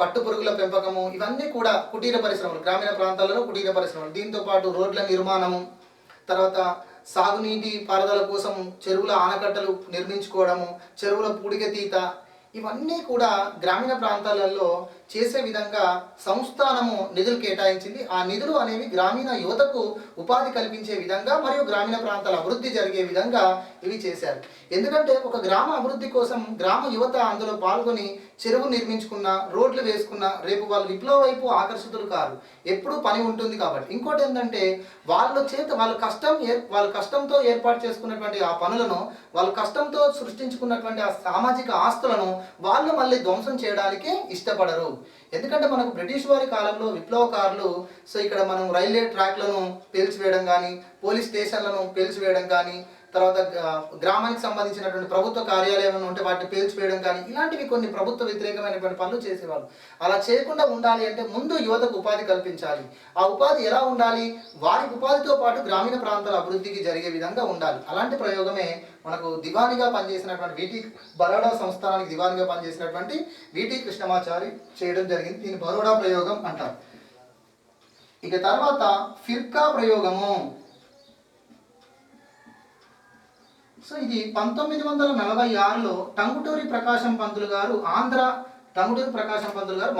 పట్టు పురుగుల పెంపకము, ఇవన్నీ కూడా కుటీర పరిశ్రమలు, గ్రామీణ ప్రాంతాలలో కుటీర పరిశ్రమలు. దీంతో పాటు రోడ్ల నిర్మాణము, తర్వాత సాగునీటి పారుదల కోసం చెరువుల ఆనకట్టలు నిర్మించుకోవడము, చెరువుల పూడికతీత, ఇవన్నీ కూడా గ్రామీణ ప్రాంతాలలో చేసే విధంగా సంస్థానము నిధులు కేటాయించింది. ఆ నిధులు అనేవి గ్రామీణ యువతకు ఉపాధి కల్పించే విధంగా మరియు గ్రామీణ ప్రాంతాల అభివృద్ధి జరిగే విధంగా ఇవి చేశారు. ఎందుకంటే ఒక గ్రామ అభివృద్ధి కోసం గ్రామ యువత అందులో పాల్గొని చెరువు నిర్మించుకున్న, రోడ్లు వేసుకున్న, రేపు వాళ్ళు విప్లవ వైపు ఆకర్షితులు కారు, ఎప్పుడూ పని ఉంటుంది కాబట్టి. ఇంకోటి ఏంటంటే వాళ్ళ కష్టంతో ఏర్పాటు చేసుకున్నటువంటి ఆ పనులను, వాళ్ళ కష్టంతో సృష్టించుకున్నటువంటి ఆ సామాజిక ఆస్తులను వాళ్ళు మళ్ళీ ధ్వంసం చేయడానికి ఇష్టపడరు. ఎందుకంటే మనకు బ్రిటిష్ వారి కాలంలో విప్లవకారులు ఇక్కడ మనం రైల్వే ట్రాక్లను పేల్చివేయడం కానీ, పోలీస్ స్టేషన్లను పేల్చివేయడం కానీ, తర్వాత గ్రామానికి సంబంధించినటువంటి ప్రభుత్వ కార్యాలయం ఉంటే వాటిని పేల్చివేయడం కానీ, ఇలాంటివి కొన్ని ప్రభుత్వ వ్యతిరేకమైనటువంటి పనులు చేసేవాళ్ళు. అలా చేయకుండా ఉండాలి అంటే ముందు యువతకు ఉపాధి కల్పించాలి. ఆ ఉపాధి ఎలా ఉండాలి? వారి ఉపాధితో పాటు గ్రామీణ ప్రాంతాల అభివృద్ధికి జరిగే విధంగా ఉండాలి. అలాంటి ప్రయోగమే మనకు దివానిగా పనిచేసినటువంటి బరోడా సంస్థానానికి దివానిగా పనిచేసినటువంటి విటి కృష్ణమాచారి చేయడం జరిగింది. దీన్ని బరోడా ప్రయోగం అంటారు. ఇక తర్వాత ఫిర్కా ప్రయోగము. సో ఇది 1946లో టంగుటూరి ప్రకాశం పంతులు గారు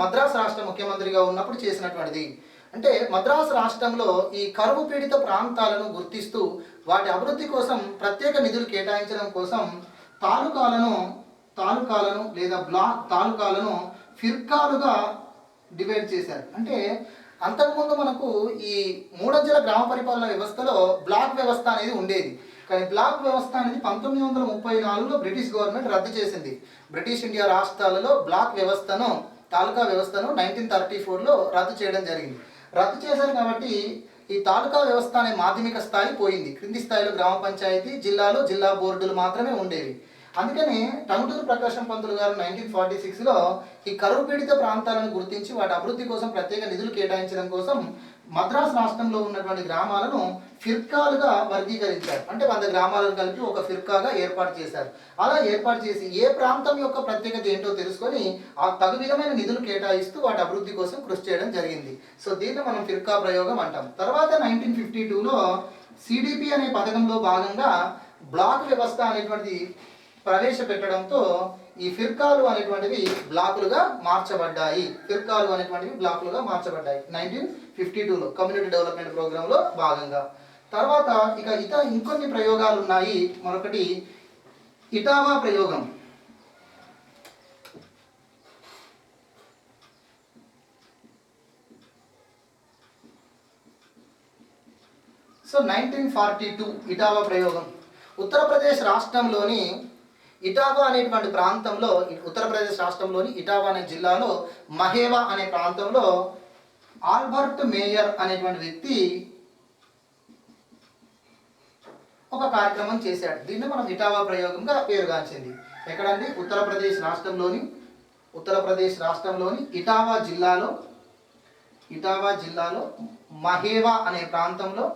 మద్రాసు రాష్ట్ర ముఖ్యమంత్రిగా ఉన్నప్పుడు చేసినటువంటిది. అంటే మద్రాసు రాష్ట్రంలో ఈ కరువు పీడిత ప్రాంతాలను గుర్తిస్తూ వాటి అభివృద్ధి కోసం ప్రత్యేక నిధులు కేటాయించడం కోసం తాలూకాలను లేదా తాలూకాలను ఫిర్కాలుగా డివైడ్ చేశారు. అంటే అంతకుముందు మనకు ఈ మూడంచెల గ్రామ పరిపాలన వ్యవస్థలో బ్లాక్ వ్యవస్థ అనేది ఉండేది. కానీ బ్లాక్ వ్యవస్థ అనేది 1934లో బ్రిటిష్ గవర్నమెంట్ రద్దు చేసింది. బ్రిటిష్ ఇండియా రాష్ట్రాలలో బ్లాక్ వ్యవస్థను, తాలూకా వ్యవస్థను 1934లో రద్దు చేయడం జరిగింది. రద్దు చేశారు కాబట్టి ఈ తాలూకా వ్యవస్థ అనే మాధ్యమిక స్థాయి పోయింది. క్రింది స్థాయిలో గ్రామ పంచాయతీ, జిల్లా బోర్డులు మాత్రమే ఉండేవి. అందుకని టంగుటూరి ప్రకాశం పంతులు గారు 1946లో ఈ కరువు పీడిత ప్రాంతాలను గుర్తించి వాటి అభివృద్ధి కోసం ప్రత్యేక నిధులు కేటాయించడం కోసం మద్రాసు రాష్ట్రంలో ఉన్నటువంటి గ్రామాలను ఫిర్కాలుగా వర్గీకరించారు. అంటే 100 గ్రామాలను కలిపి ఒక ఫిర్కాగా ఏర్పాటు చేశారు. అలా ఏర్పాటు చేసి ఏ ప్రాంతం యొక్క ప్రత్యేకత ఏంటో తెలుసుకొని ఆ తగు విధమైన నిధులు కేటాయిస్తూ వాటి అభివృద్ధి కోసం కృషి చేయడం జరిగింది. సో దీన్ని మనం ఫిర్కా ప్రయోగం అంటాం. తర్వాత 1952లో సిడిపి అనే పథకంలో భాగంగా బ్లాక్ వ్యవస్థ అనేటువంటిది ప్రవేశపెట్టడంతో ఈ ఫిర్కాలు అనేటువంటివి బ్లాకులుగా మార్చబడ్డాయి. 1952లో కమ్యూనిటీ డెవలప్మెంట్ ప్రోగ్రాంలో భాగంగా. తర్వాత ఇక ఇంకొన్ని ప్రయోగాలు ఉన్నాయి. మరొకటి ఇటావా ప్రయోగం. సో 1942 ఇటావా ప్రయోగం. ఉత్తరప్రదేశ్ రాష్ట్రంలోని ఇటావా అనేటువంటి ప్రాంతంలో, ఉత్తరప్రదేశ్ రాష్ట్రంలోని ఇటావా అనే జిల్లాలో మహేవా అనే ప్రాంతంలో ఆల్బర్ట్ మేయర్ అనేటువంటి వ్యక్తి ఒక కార్యక్రమం చేశాడు. దీన్ని మనం ఇటావా ప్రయోగంగా పేరుగాంచింది. ఎక్కడండి? ఉత్తరప్రదేశ్ రాష్ట్రంలోని ఇటావా జిల్లాలో మహేవా అనే ప్రాంతంలో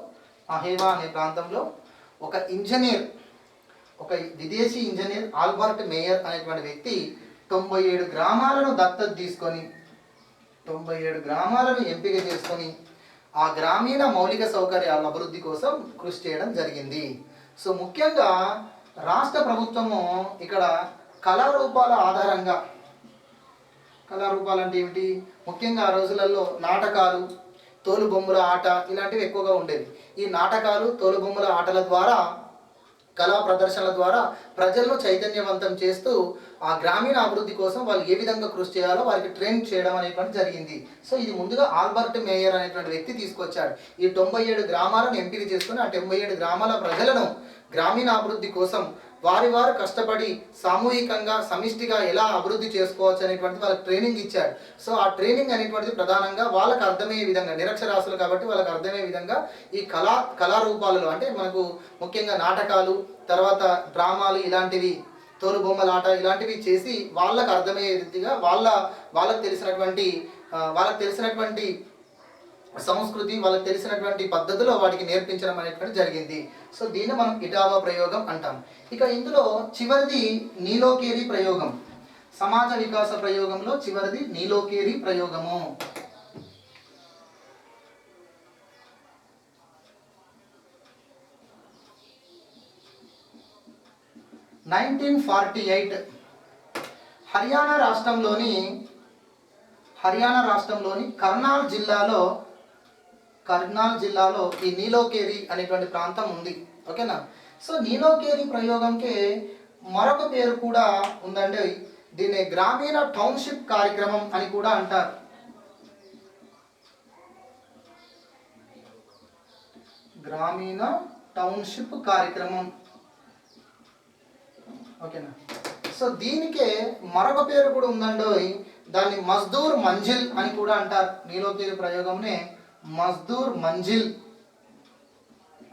ఒక విదేశీ ఇంజనీర్ ఆల్బర్ట్ మేయర్ అనేటువంటి వ్యక్తి 97 గ్రామాలను దత్తత తీసుకొని 97 గ్రామాలను ఎంపిక చేసుకొని ఆ గ్రామీణ మౌలిక సౌకర్యాల అభివృద్ధి కోసం కృషి చేయడం జరిగింది. సో ముఖ్యంగా రాష్ట్ర ప్రభుత్వము ఇక్కడ కళారూపాల ఆధారంగా, కళారూపాలు అంటే ఏమిటి? ముఖ్యంగా ఆ రోజులలో నాటకాలు, తోలుబొమ్మల ఆట ఇలాంటివి ఎక్కువగా ఉండేవి. ఈ నాటకాలు, తోలుబొమ్మల ఆటల ద్వారా, కళా ప్రదర్శనల ద్వారా ప్రజలను చైతన్యవంతం చేస్తూ ఆ గ్రామీణ అభివృద్ధి కోసం వాళ్ళు ఏ విధంగా కృషి చేయాలో వారికి ట్రైన్ చేయడం అనేటువంటి జరిగింది. సో ఇది ముందుగా ఆల్బర్ట్ మేయర్ అనేటువంటి వ్యక్తి తీసుకొచ్చాడు. ఈ 97 గ్రామాలను ఎంపిక చేసుకుని ఆ 97 గ్రామాల ప్రజలను గ్రామీణ అభివృద్ధి కోసం వారు కష్టపడి సామూహికంగా, సమిష్టిగా ఎలా అభివృద్ధి చేసుకోవచ్చు అనేటువంటి వాళ్ళకి ట్రైనింగ్ ఇచ్చాడు. సో ఆ ట్రైనింగ్ అనేటువంటిది ప్రధానంగా వాళ్ళకి అర్థమయ్యే విధంగా, నిరక్షరాస్యులు కాబట్టి వాళ్ళకి అర్థమయ్యే విధంగా ఈ కళారూపాలలో, అంటే మనకు ముఖ్యంగా నాటకాలు, తర్వాత డ్రామాలు ఇలాంటివి, తోలుబొమ్మలాట ఇలాంటివి చేసి వాళ్ళకు అర్థమయ్యే రీతిగా వాళ్ళకు తెలిసినటువంటి సంస్కృతి, వాళ్ళకి తెలిసినటువంటి పద్ధతిలో వాటికి నేర్పించడం అనేటువంటి జరిగింది. సో దీన్ని మనం ఇటావా ప్రయోగం అంటాం. ఇక ఇందులో చివరిది నీలోకేరి ప్రయోగం. సమాజ వికాస ప్రయోగంలో చివరిది నీలోకేరి ప్రయోగము. హర్యానా రాష్ట్రంలోని కర్నాల్ జిల్లాలో ఈ నీలోకేరి అనేటువంటి ప్రాంతం ఉంది. ఓకేనా? సో నీలోకేరి ప్రయోగంకి మరొక పేరు కూడా ఉందండి. దీన్ని గ్రామీణ టౌన్షిప్ కార్యక్రమం అని కూడా అంటారు. గ్రామీణ టౌన్షిప్ కార్యక్రమం. ఓకేనా? సో దీనికే మరొక పేరు కూడా ఉందండి. దాన్ని మజ్దూర్ మంజిల్ అని కూడా అంటారు. నీలోకేరి ప్రయోగంనే మజ్దూర్ మంజిల్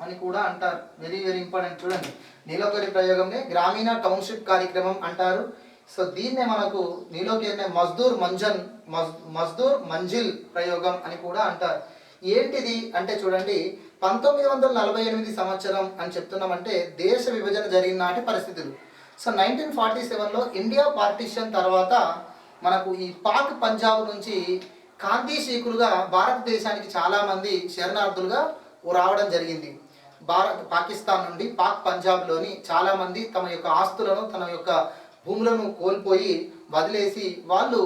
అని కూడా అంటారు. Very very important. చూడండి, నీలోకేరి ప్రయోగంనే గ్రామీణ టౌన్షిప్ కార్యక్రమం అంటారు. సో దీన్నే మనకు నీలోకేరినే మజ్దూర్ మంజిల్ ప్రయోగం అని కూడా అంటారు. ఏంటిది అంటే చూడండి, 1948 సంవత్సరం అని చెప్తున్నామంటే దేశ విభజన జరిగిన నాటి పరిస్థితులు. సో 1947లో ఇండియా పార్టీషన్ తర్వాత మనకు ఈ పాక్ పంజాబ్ నుంచి కాంతిశీకులుగా భారతదేశానికి చాలామంది శరణార్థులుగా రావడం జరిగింది. పాకిస్తాన్ నుండి పంజాబ్లోని చాలామంది తమ యొక్క ఆస్తులను తన యొక్క భూములను కోల్పోయి వదిలేసి వాళ్ళు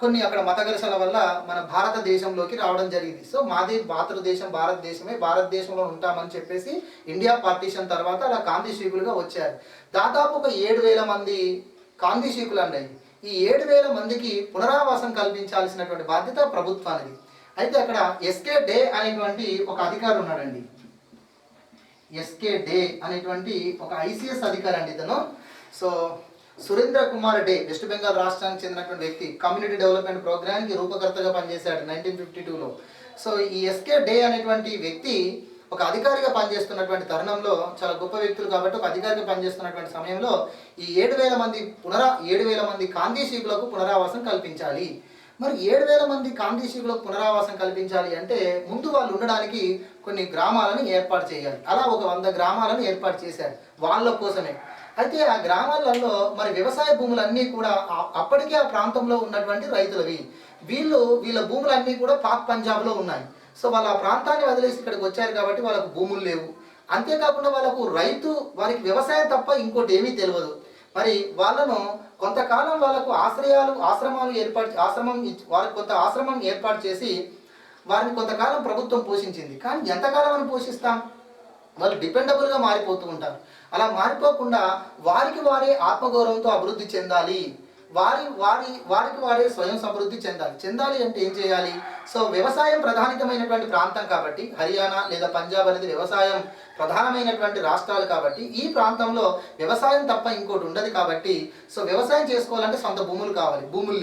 కొన్ని అక్కడ మత ఘర్షణల వల్ల మన భారతదేశంలోకి రావడం జరిగింది. సో మాది మాతృదేశం భారతదేశమే, భారతదేశంలో ఉంటామని చెప్పేసి ఇండియా పార్టీషన్ తర్వాత అలా కాంతిశీకులుగా వచ్చారు. దాదాపు ఒక 7,000 మంది కాంతిశీకులు అన్నాయి. ఈ 7,000 మందికి పునరావాసం కల్పించాల్సినటువంటి బాధ్యత ప్రభుత్వానికి. అయితే అక్కడ ఎస్కే డే అనేటువంటి ఒక అధికారి ఉన్నాడండి. ఎస్కే డే అనేటువంటి ఒక ఐసీఎస్ అధికారి అండి ఇతను. So Surendra Kumar day west Bengal రాష్ట్రానికి చెందినటువంటి వ్యక్తి. కమ్యూనిటీ డెవలప్మెంట్ ప్రోగ్రామ్కి రూపకర్తగా పనిచేశాడు 1952లో. సో ఈ ఎస్కే డే అనేటువంటి వ్యక్తి ఒక అధికారిగా పనిచేస్తున్నటువంటి తరుణంలో, చాలా గొప్ప వ్యక్తులు కాబట్టి ఒక అధికారిగా పనిచేస్తున్నటువంటి సమయంలో ఈ 7,000 మంది కాంతిశీకులకు పునరావాసం కల్పించాలి. మరి 7,000 మంది కాంతిశీకులకు పునరావాసం కల్పించాలి అంటే ముందు వాళ్ళు ఉండడానికి కొన్ని గ్రామాలను ఏర్పాటు చేయాలి. అలా ఒక 100 గ్రామాలను ఏర్పాటు చేశారు వాళ్ళ కోసమే. అయితే ఆ గ్రామాలలో మరి వ్యవసాయ భూములన్నీ కూడా అప్పటికే ఆ ప్రాంతంలో ఉన్నటువంటి రైతులవి. వీళ్ళ భూములన్నీ కూడా పంజాబ్లో ఉన్నాయి. సో వాళ్ళు ఆ ప్రాంతాన్ని వదిలేసి ఇక్కడికి వచ్చారు కాబట్టి వాళ్ళకు భూములు లేవు. అంతేకాకుండా వారికి వ్యవసాయం తప్ప ఇంకోటి ఏమీ తెలియదు. మరి వాళ్ళను కొంతకాలం వాళ్ళకు ఆశ్రమం ఏర్పాటు చేసి వారిని కొంతకాలం ప్రభుత్వం పోషించింది. కానీ ఎంతకాలం అని పోషిస్తాం? వాళ్ళు డిపెండబుల్గా మారిపోతూ ఉంటారు. అలా మారిపోకుండా వారికి వారే ఆత్మగౌరవంతో అభివృద్ధి చెందాలి. వారికి వారే స్వయం సమృద్ధి చెందాలి అంటే ఏం చేయాలి? సో వ్యవసాయం ప్రధానితమైనటువంటి ప్రాంతం కాబట్టి, హర్యానా లేదా పంజాబ్ అనేది వ్యవసాయం ప్రధానమైనటువంటి రాష్ట్రాలు కాబట్టి ఈ ప్రాంతంలో వ్యవసాయం తప్ప ఇంకోటి ఉండదు కాబట్టి, సో వ్యవసాయం చేసుకోవాలంటే సొంత భూములు కావాలి. భూములు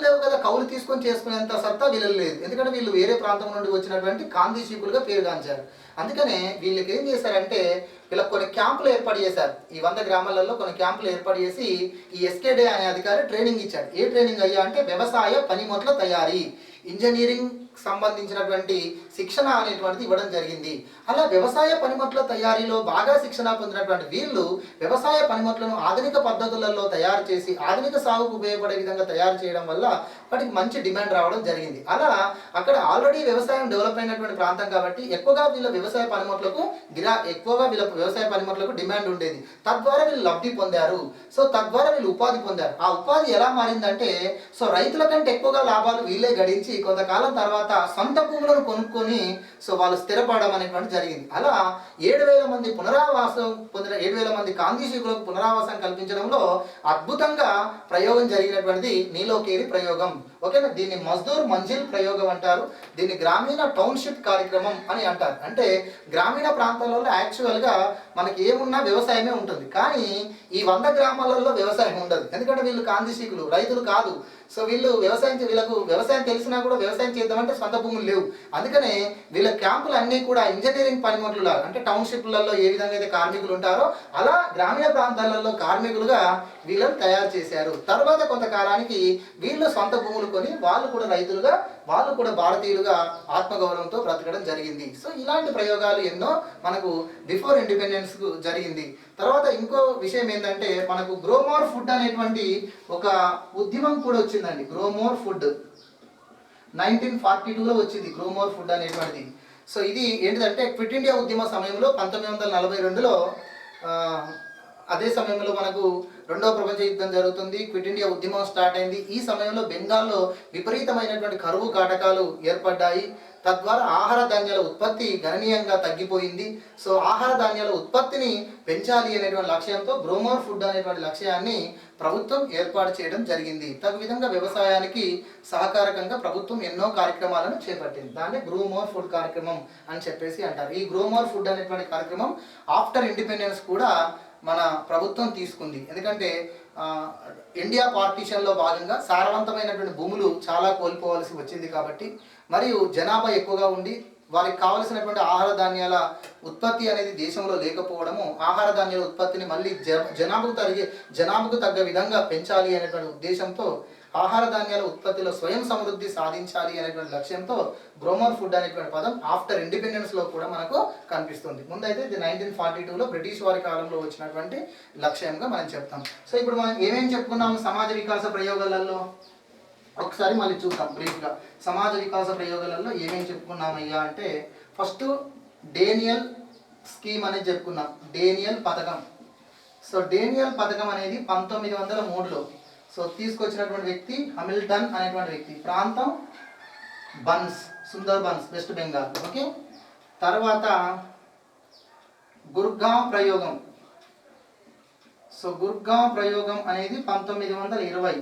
లేవు కదా, కౌలు తీసుకొని చేసుకునేంత సత్తా వీళ్ళు లేదు. ఎందుకంటే వీళ్ళు వేరే ప్రాంతం నుండి వచ్చినటువంటి కాంతిశీకులుగా పేరుగాంచారు. అందుకనే వీళ్ళకి ఏం చేశారంటే వీళ్ళకి కొన్ని క్యాంపులు ఏర్పాటు చేశారు. ఈ 100 గ్రామాలలో కొన్ని క్యాంపులు ఏర్పాటు చేసి ఈ ఎస్కేడే అనే అధికారి ట్రైనింగ్ ఇచ్చాడు. ఏ ట్రైనింగ్ అయ్యా అంటే వ్యవసాయ పనిముట్ల తయారీ, ఇంజనీరింగ్ సంబంధించినటువంటి శిక్షణ అనేటువంటిది ఇవ్వడం జరిగింది. అలా వ్యవసాయ పనిముట్ల తయారీలో బాగా శిక్షణ పొందినటువంటి వీళ్ళు వ్యవసాయ పనిముట్లను ఆధునిక పద్ధతులలో తయారు చేసి ఆధునిక సాగుకు ఉపయోగపడే విధంగా తయారు చేయడం వల్ల వాటికి మంచి డిమాండ్ రావడం జరిగింది. అలా అక్కడ ఆల్రెడీ వ్యవసాయం డెవలప్ అయినటువంటి ప్రాంతం కాబట్టి ఎక్కువగా వీళ్ళ వ్యవసాయ పనిముట్లకు డిమాండ్ ఉండేది. తద్వారా వీళ్ళు లబ్ధి పొందారు. సో తద్వారా వీళ్ళు ఉపాధి పొందారు. ఆ ఉపాధి ఎలా మారిందంటే, సో రైతుల కంటే ఎక్కువగా లాభాలు వీళ్ళే గడించి కొంతకాలం తర్వాత సొంత భూములను కొనుక్కొని సో వాళ్ళు స్థిరపడడం అనేటువంటి జరిగింది. అలా 7,000 మంది పునరావాసం పొందిన 7,000 మంది కాంతిశీకులకు పునరావాసం కల్పించడంలో అద్భుతంగా ప్రయోగం జరిగినటువంటిది నీలోకేరి ప్రయోగం. ఓకేనా? దీన్ని మజ్దూర్ మంజిల్ ప్రయోగం అంటారు. దీన్ని గ్రామీణ టౌన్షిప్ కార్యక్రమం అని అంటారు. అంటే గ్రామీణ ప్రాంతాలలో యాక్చువల్గా మనకి ఏమున్నా వ్యవసాయమే ఉంటుంది. కానీ ఈ 100 గ్రామాలలో వ్యవసాయం ఉండదు. ఎందుకంటే వీళ్ళు కాంతిశీకులు, రైతులు కాదు. సో వీళ్ళకు వ్యవసాయం తెలిసినా కూడా వ్యవసాయం చేద్దామంటే సొంత భూములు లేవు. అందుకనే వీళ్ళ క్యాంపులు అన్నీ కూడా ఇంజనీరింగ్ పనిముట్లు లాగా, అంటే టౌన్షిప్లలో ఏ విధంగా అయితే కార్మికులు ఉంటారో అలా గ్రామీణ ప్రాంతాలలో కార్మికులుగా వీళ్ళని తయారు చేశారు. తర్వాత కొంతకాలానికి వీళ్ళు సొంత భూములు కొని వాళ్ళు కూడా రైతులుగా, వాళ్ళు కూడా భారతీయులుగా ఆత్మగౌరవంతో బ్రతకడం జరిగింది. సో ఇలాంటి ప్రయోగాలు ఎన్నో మనకు బిఫోర్ ఇండిపెండెన్స్ కు జరిగింది. తర్వాత ఇంకో విషయం ఏంటంటే మనకు గ్రో మోర్ ఫుడ్ అనేటువంటి ఒక ఉద్యమం కూడా వచ్చిందండి. గ్రో మోర్ ఫుడ్ 1942లో వచ్చింది గ్రో మోర్ ఫుడ్ అనేటువంటిది. సో ఇది ఏంటిదంటే క్విట్ ఇండియా ఉద్యమ సమయంలో 1942లో అదే సమయంలో మనకు రెండవ ప్రపంచ యుద్ధం జరుగుతుంది. క్విట్ ఇండియా ఉద్యమం స్టార్ట్ అయింది. ఈ సమయంలో బెంగాల్లో విపరీతమైనటువంటి కరువు కాటకాలు ఏర్పడ్డాయి. తద్వారా ఆహార ధాన్యాల ఉత్పత్తి గణనీయంగా తగ్గిపోయింది. సో ఆహార ధాన్యాల ఉత్పత్తిని పెంచాలి అనేటువంటి లక్ష్యంతో గ్రో మోర్ ఫుడ్ అనేటువంటి లక్ష్యాన్ని ప్రభుత్వం ఏర్పాటు చేయడం జరిగింది. తగు విధంగా వ్యవసాయానికి సహకారకంగా ప్రభుత్వం ఎన్నో కార్యక్రమాలను చేపట్టింది. దాన్ని గ్రో మోర్ ఫుడ్ కార్యక్రమం అని చెప్పేసి అంటారు. ఈ గ్రో మోర్ ఫుడ్ అనేటువంటి కార్యక్రమం ఆఫ్టర్ ఇండిపెండెన్స్ కూడా మన ప్రభుత్వం తీసుకుంది. ఎందుకంటే ఇండియా పార్టీషన్లో భాగంగా సారవంతమైనటువంటి భూములు చాలా కోల్పోవలసి వచ్చింది కాబట్టి, మరియు జనాభా ఎక్కువగా ఉండి వారికి కావలసినటువంటి ఆహార ధాన్యాల ఉత్పత్తి అనేది దేశంలో లేకపోవడము, ఆహార ధాన్యాల ఉత్పత్తిని మళ్ళీ జనాభాకు తగ్గ విధంగా పెంచాలి అనేటువంటి ఉద్దేశంతో ఆహార ధాన్యాల ఉత్పత్తిలో స్వయం సమృద్ధి సాధించాలి అనేటువంటి లక్ష్యంతో గ్రో మోర్ ఫుడ్ అనేటువంటి పదం ఆఫ్టర్ ఇండిపెండెన్స్లో కూడా మనకు కనిపిస్తుంది. ముందైతే ఇది 1942లో బ్రిటిష్ వారి కాలంలో వచ్చినటువంటి లక్ష్యంగా మనం చెప్తాం. సో ఇప్పుడు మనం ఏమేమి చెప్పుకున్నాము సమాజ వికాస ప్రయోగాలలో? ఒకసారి మళ్ళీ చూద్దాం బ్రీఫ్గా. సమాజ వికాస ప్రయోగాలలో ఏమేమి చెప్పుకున్నామయ్యా అంటే, ఫస్ట్ డేనియల్ స్కీమ్ అనేది చెప్పుకున్నాం, డేనియల్ పథకం. సో డేనియల్ పథకం అనేది 1903లో సో తీసుకొచ్చినటువంటి వ్యక్తి హామిల్టన్ అనేటువంటి వ్యక్తి. ప్రాంతం బన్స్, Sundarbans, West Bengal. Okay. తర్వాత గుర్గాం ప్రయోగం. సో గుర్గాం ప్రయోగం అనేది 1920.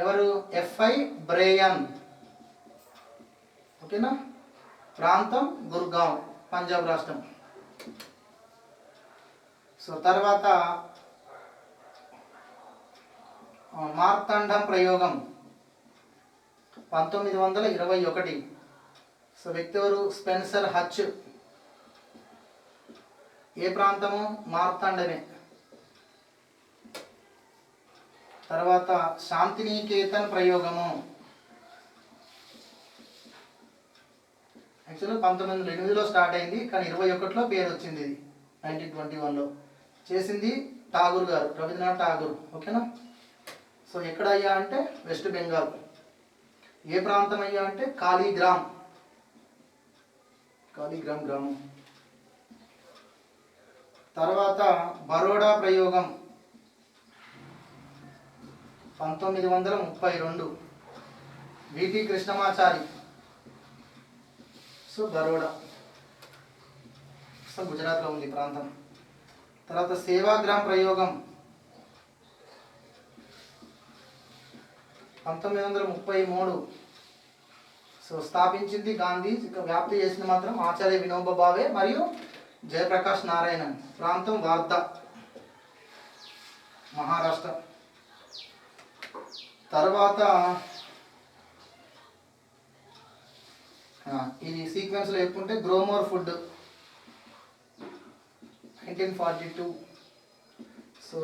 ఎవరు? FI Brayne. ఓకేనా. ప్రాంతం గుర్గాం, పంజాబ్ రాష్ట్రం. సో తర్వాత మార్తాండం ప్రయోగం 1921. సో వ్యక్తి ఎవరు? స్పెన్సర్ హచ్. ఏ ప్రాంతము? మార్తాండమే. తర్వాత శాంతినికేతన్ ప్రయోగము యాక్చువల్గా 1908లో స్టార్ట్ అయింది, కానీ 21లో పేరు వచ్చింది. ఇది 1921లో చేసింది ఠాగూర్ గారు, రవీంద్రనాథ్ ఠాగూర్. ఓకేనా. సో ఎక్కడ అయ్యా అంటే వెస్ట్ బెంగాల్. ఏ ప్రాంతం అయ్యా అంటే కాళీగ్రామ్, కాళీగ్రామ్ గ్రామం. తర్వాత బరోడా ప్రయోగం 1932, విటి కృష్ణమాచారి. సో బరోడా, సో గుజరాత్లో ఉంది ప్రాంతం. తర్వాత సేవాగ్రామ్ ప్రయోగం 1933. సో స్థాపించింది గాంధీ, వ్యాప్తి చేసిన మాత్రం ఆచార్య వినోబా భావే మరియు జయప్రకాష్ నారాయణన్. ప్రాంతం వార్ధా, మహారాష్ట్ర. తర్వాత ఇది సీక్వెన్స్లో చెప్పుకుంటే గ్రోమోర్ ఫుడ్ 1942. సో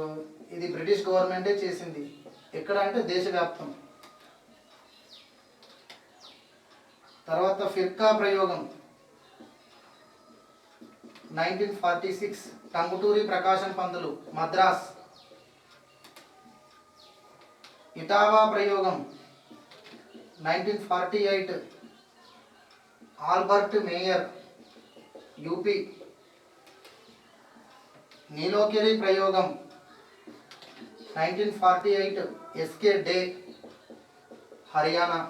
ఇది బ్రిటిష్ గవర్నమెంటే చేసింది. ఎక్కడ అంటే దేశవ్యాప్తం. తర్వాత ఫిర్కా ప్రయోగం 1946, టంగుటూరి ప్రకాశం పంతులు, మద్రాస్. ఇటావా ప్రయోగం 1948, ఆల్బర్ట్ మేయర్, యూపీ. నీలోకెరీ ప్రయోగం 1948, ఎస్కే డే, హర్యానా.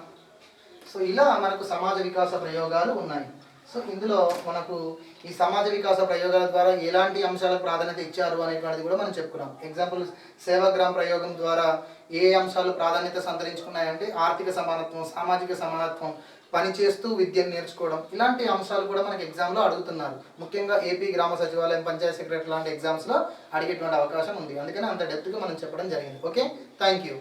సో ఇలా మనకు సమాజ వికాస ప్రయోగాలు ఉన్నాయి. సో ఇందులో మనకు ఈ సమాజ వికాస ప్రయోగాల ద్వారా ఎలాంటి అంశాలకు ప్రాధాన్యత ఇచ్చారు అనేటువంటిది కూడా మనం చెప్పుకున్నాం. ఎగ్జాంపుల్ సేవాగ్రామ్ ప్రయోగం ద్వారా ఏ అంశాలు ప్రాధాన్యత సంతరించుకున్నాయంటే ఆర్థిక సమానత్వం, సామాజిక సమానత్వం, పనిచేస్తూ విద్యను నేర్చుకోవడం, ఇలాంటి అంశాలు కూడా మనకి ఎగ్జామ్లో అడుగుతున్నారు. ముఖ్యంగా ఏపీ గ్రామ సచివాలయం, పంచాయత్ సెక్రటరీ లాంటి ఎగ్జామ్స్లో అడిగేటువంటి అవకాశం ఉంది. అందుకని అంత డెప్త్గా మనం చెప్పడం జరిగింది. Okay, thank you.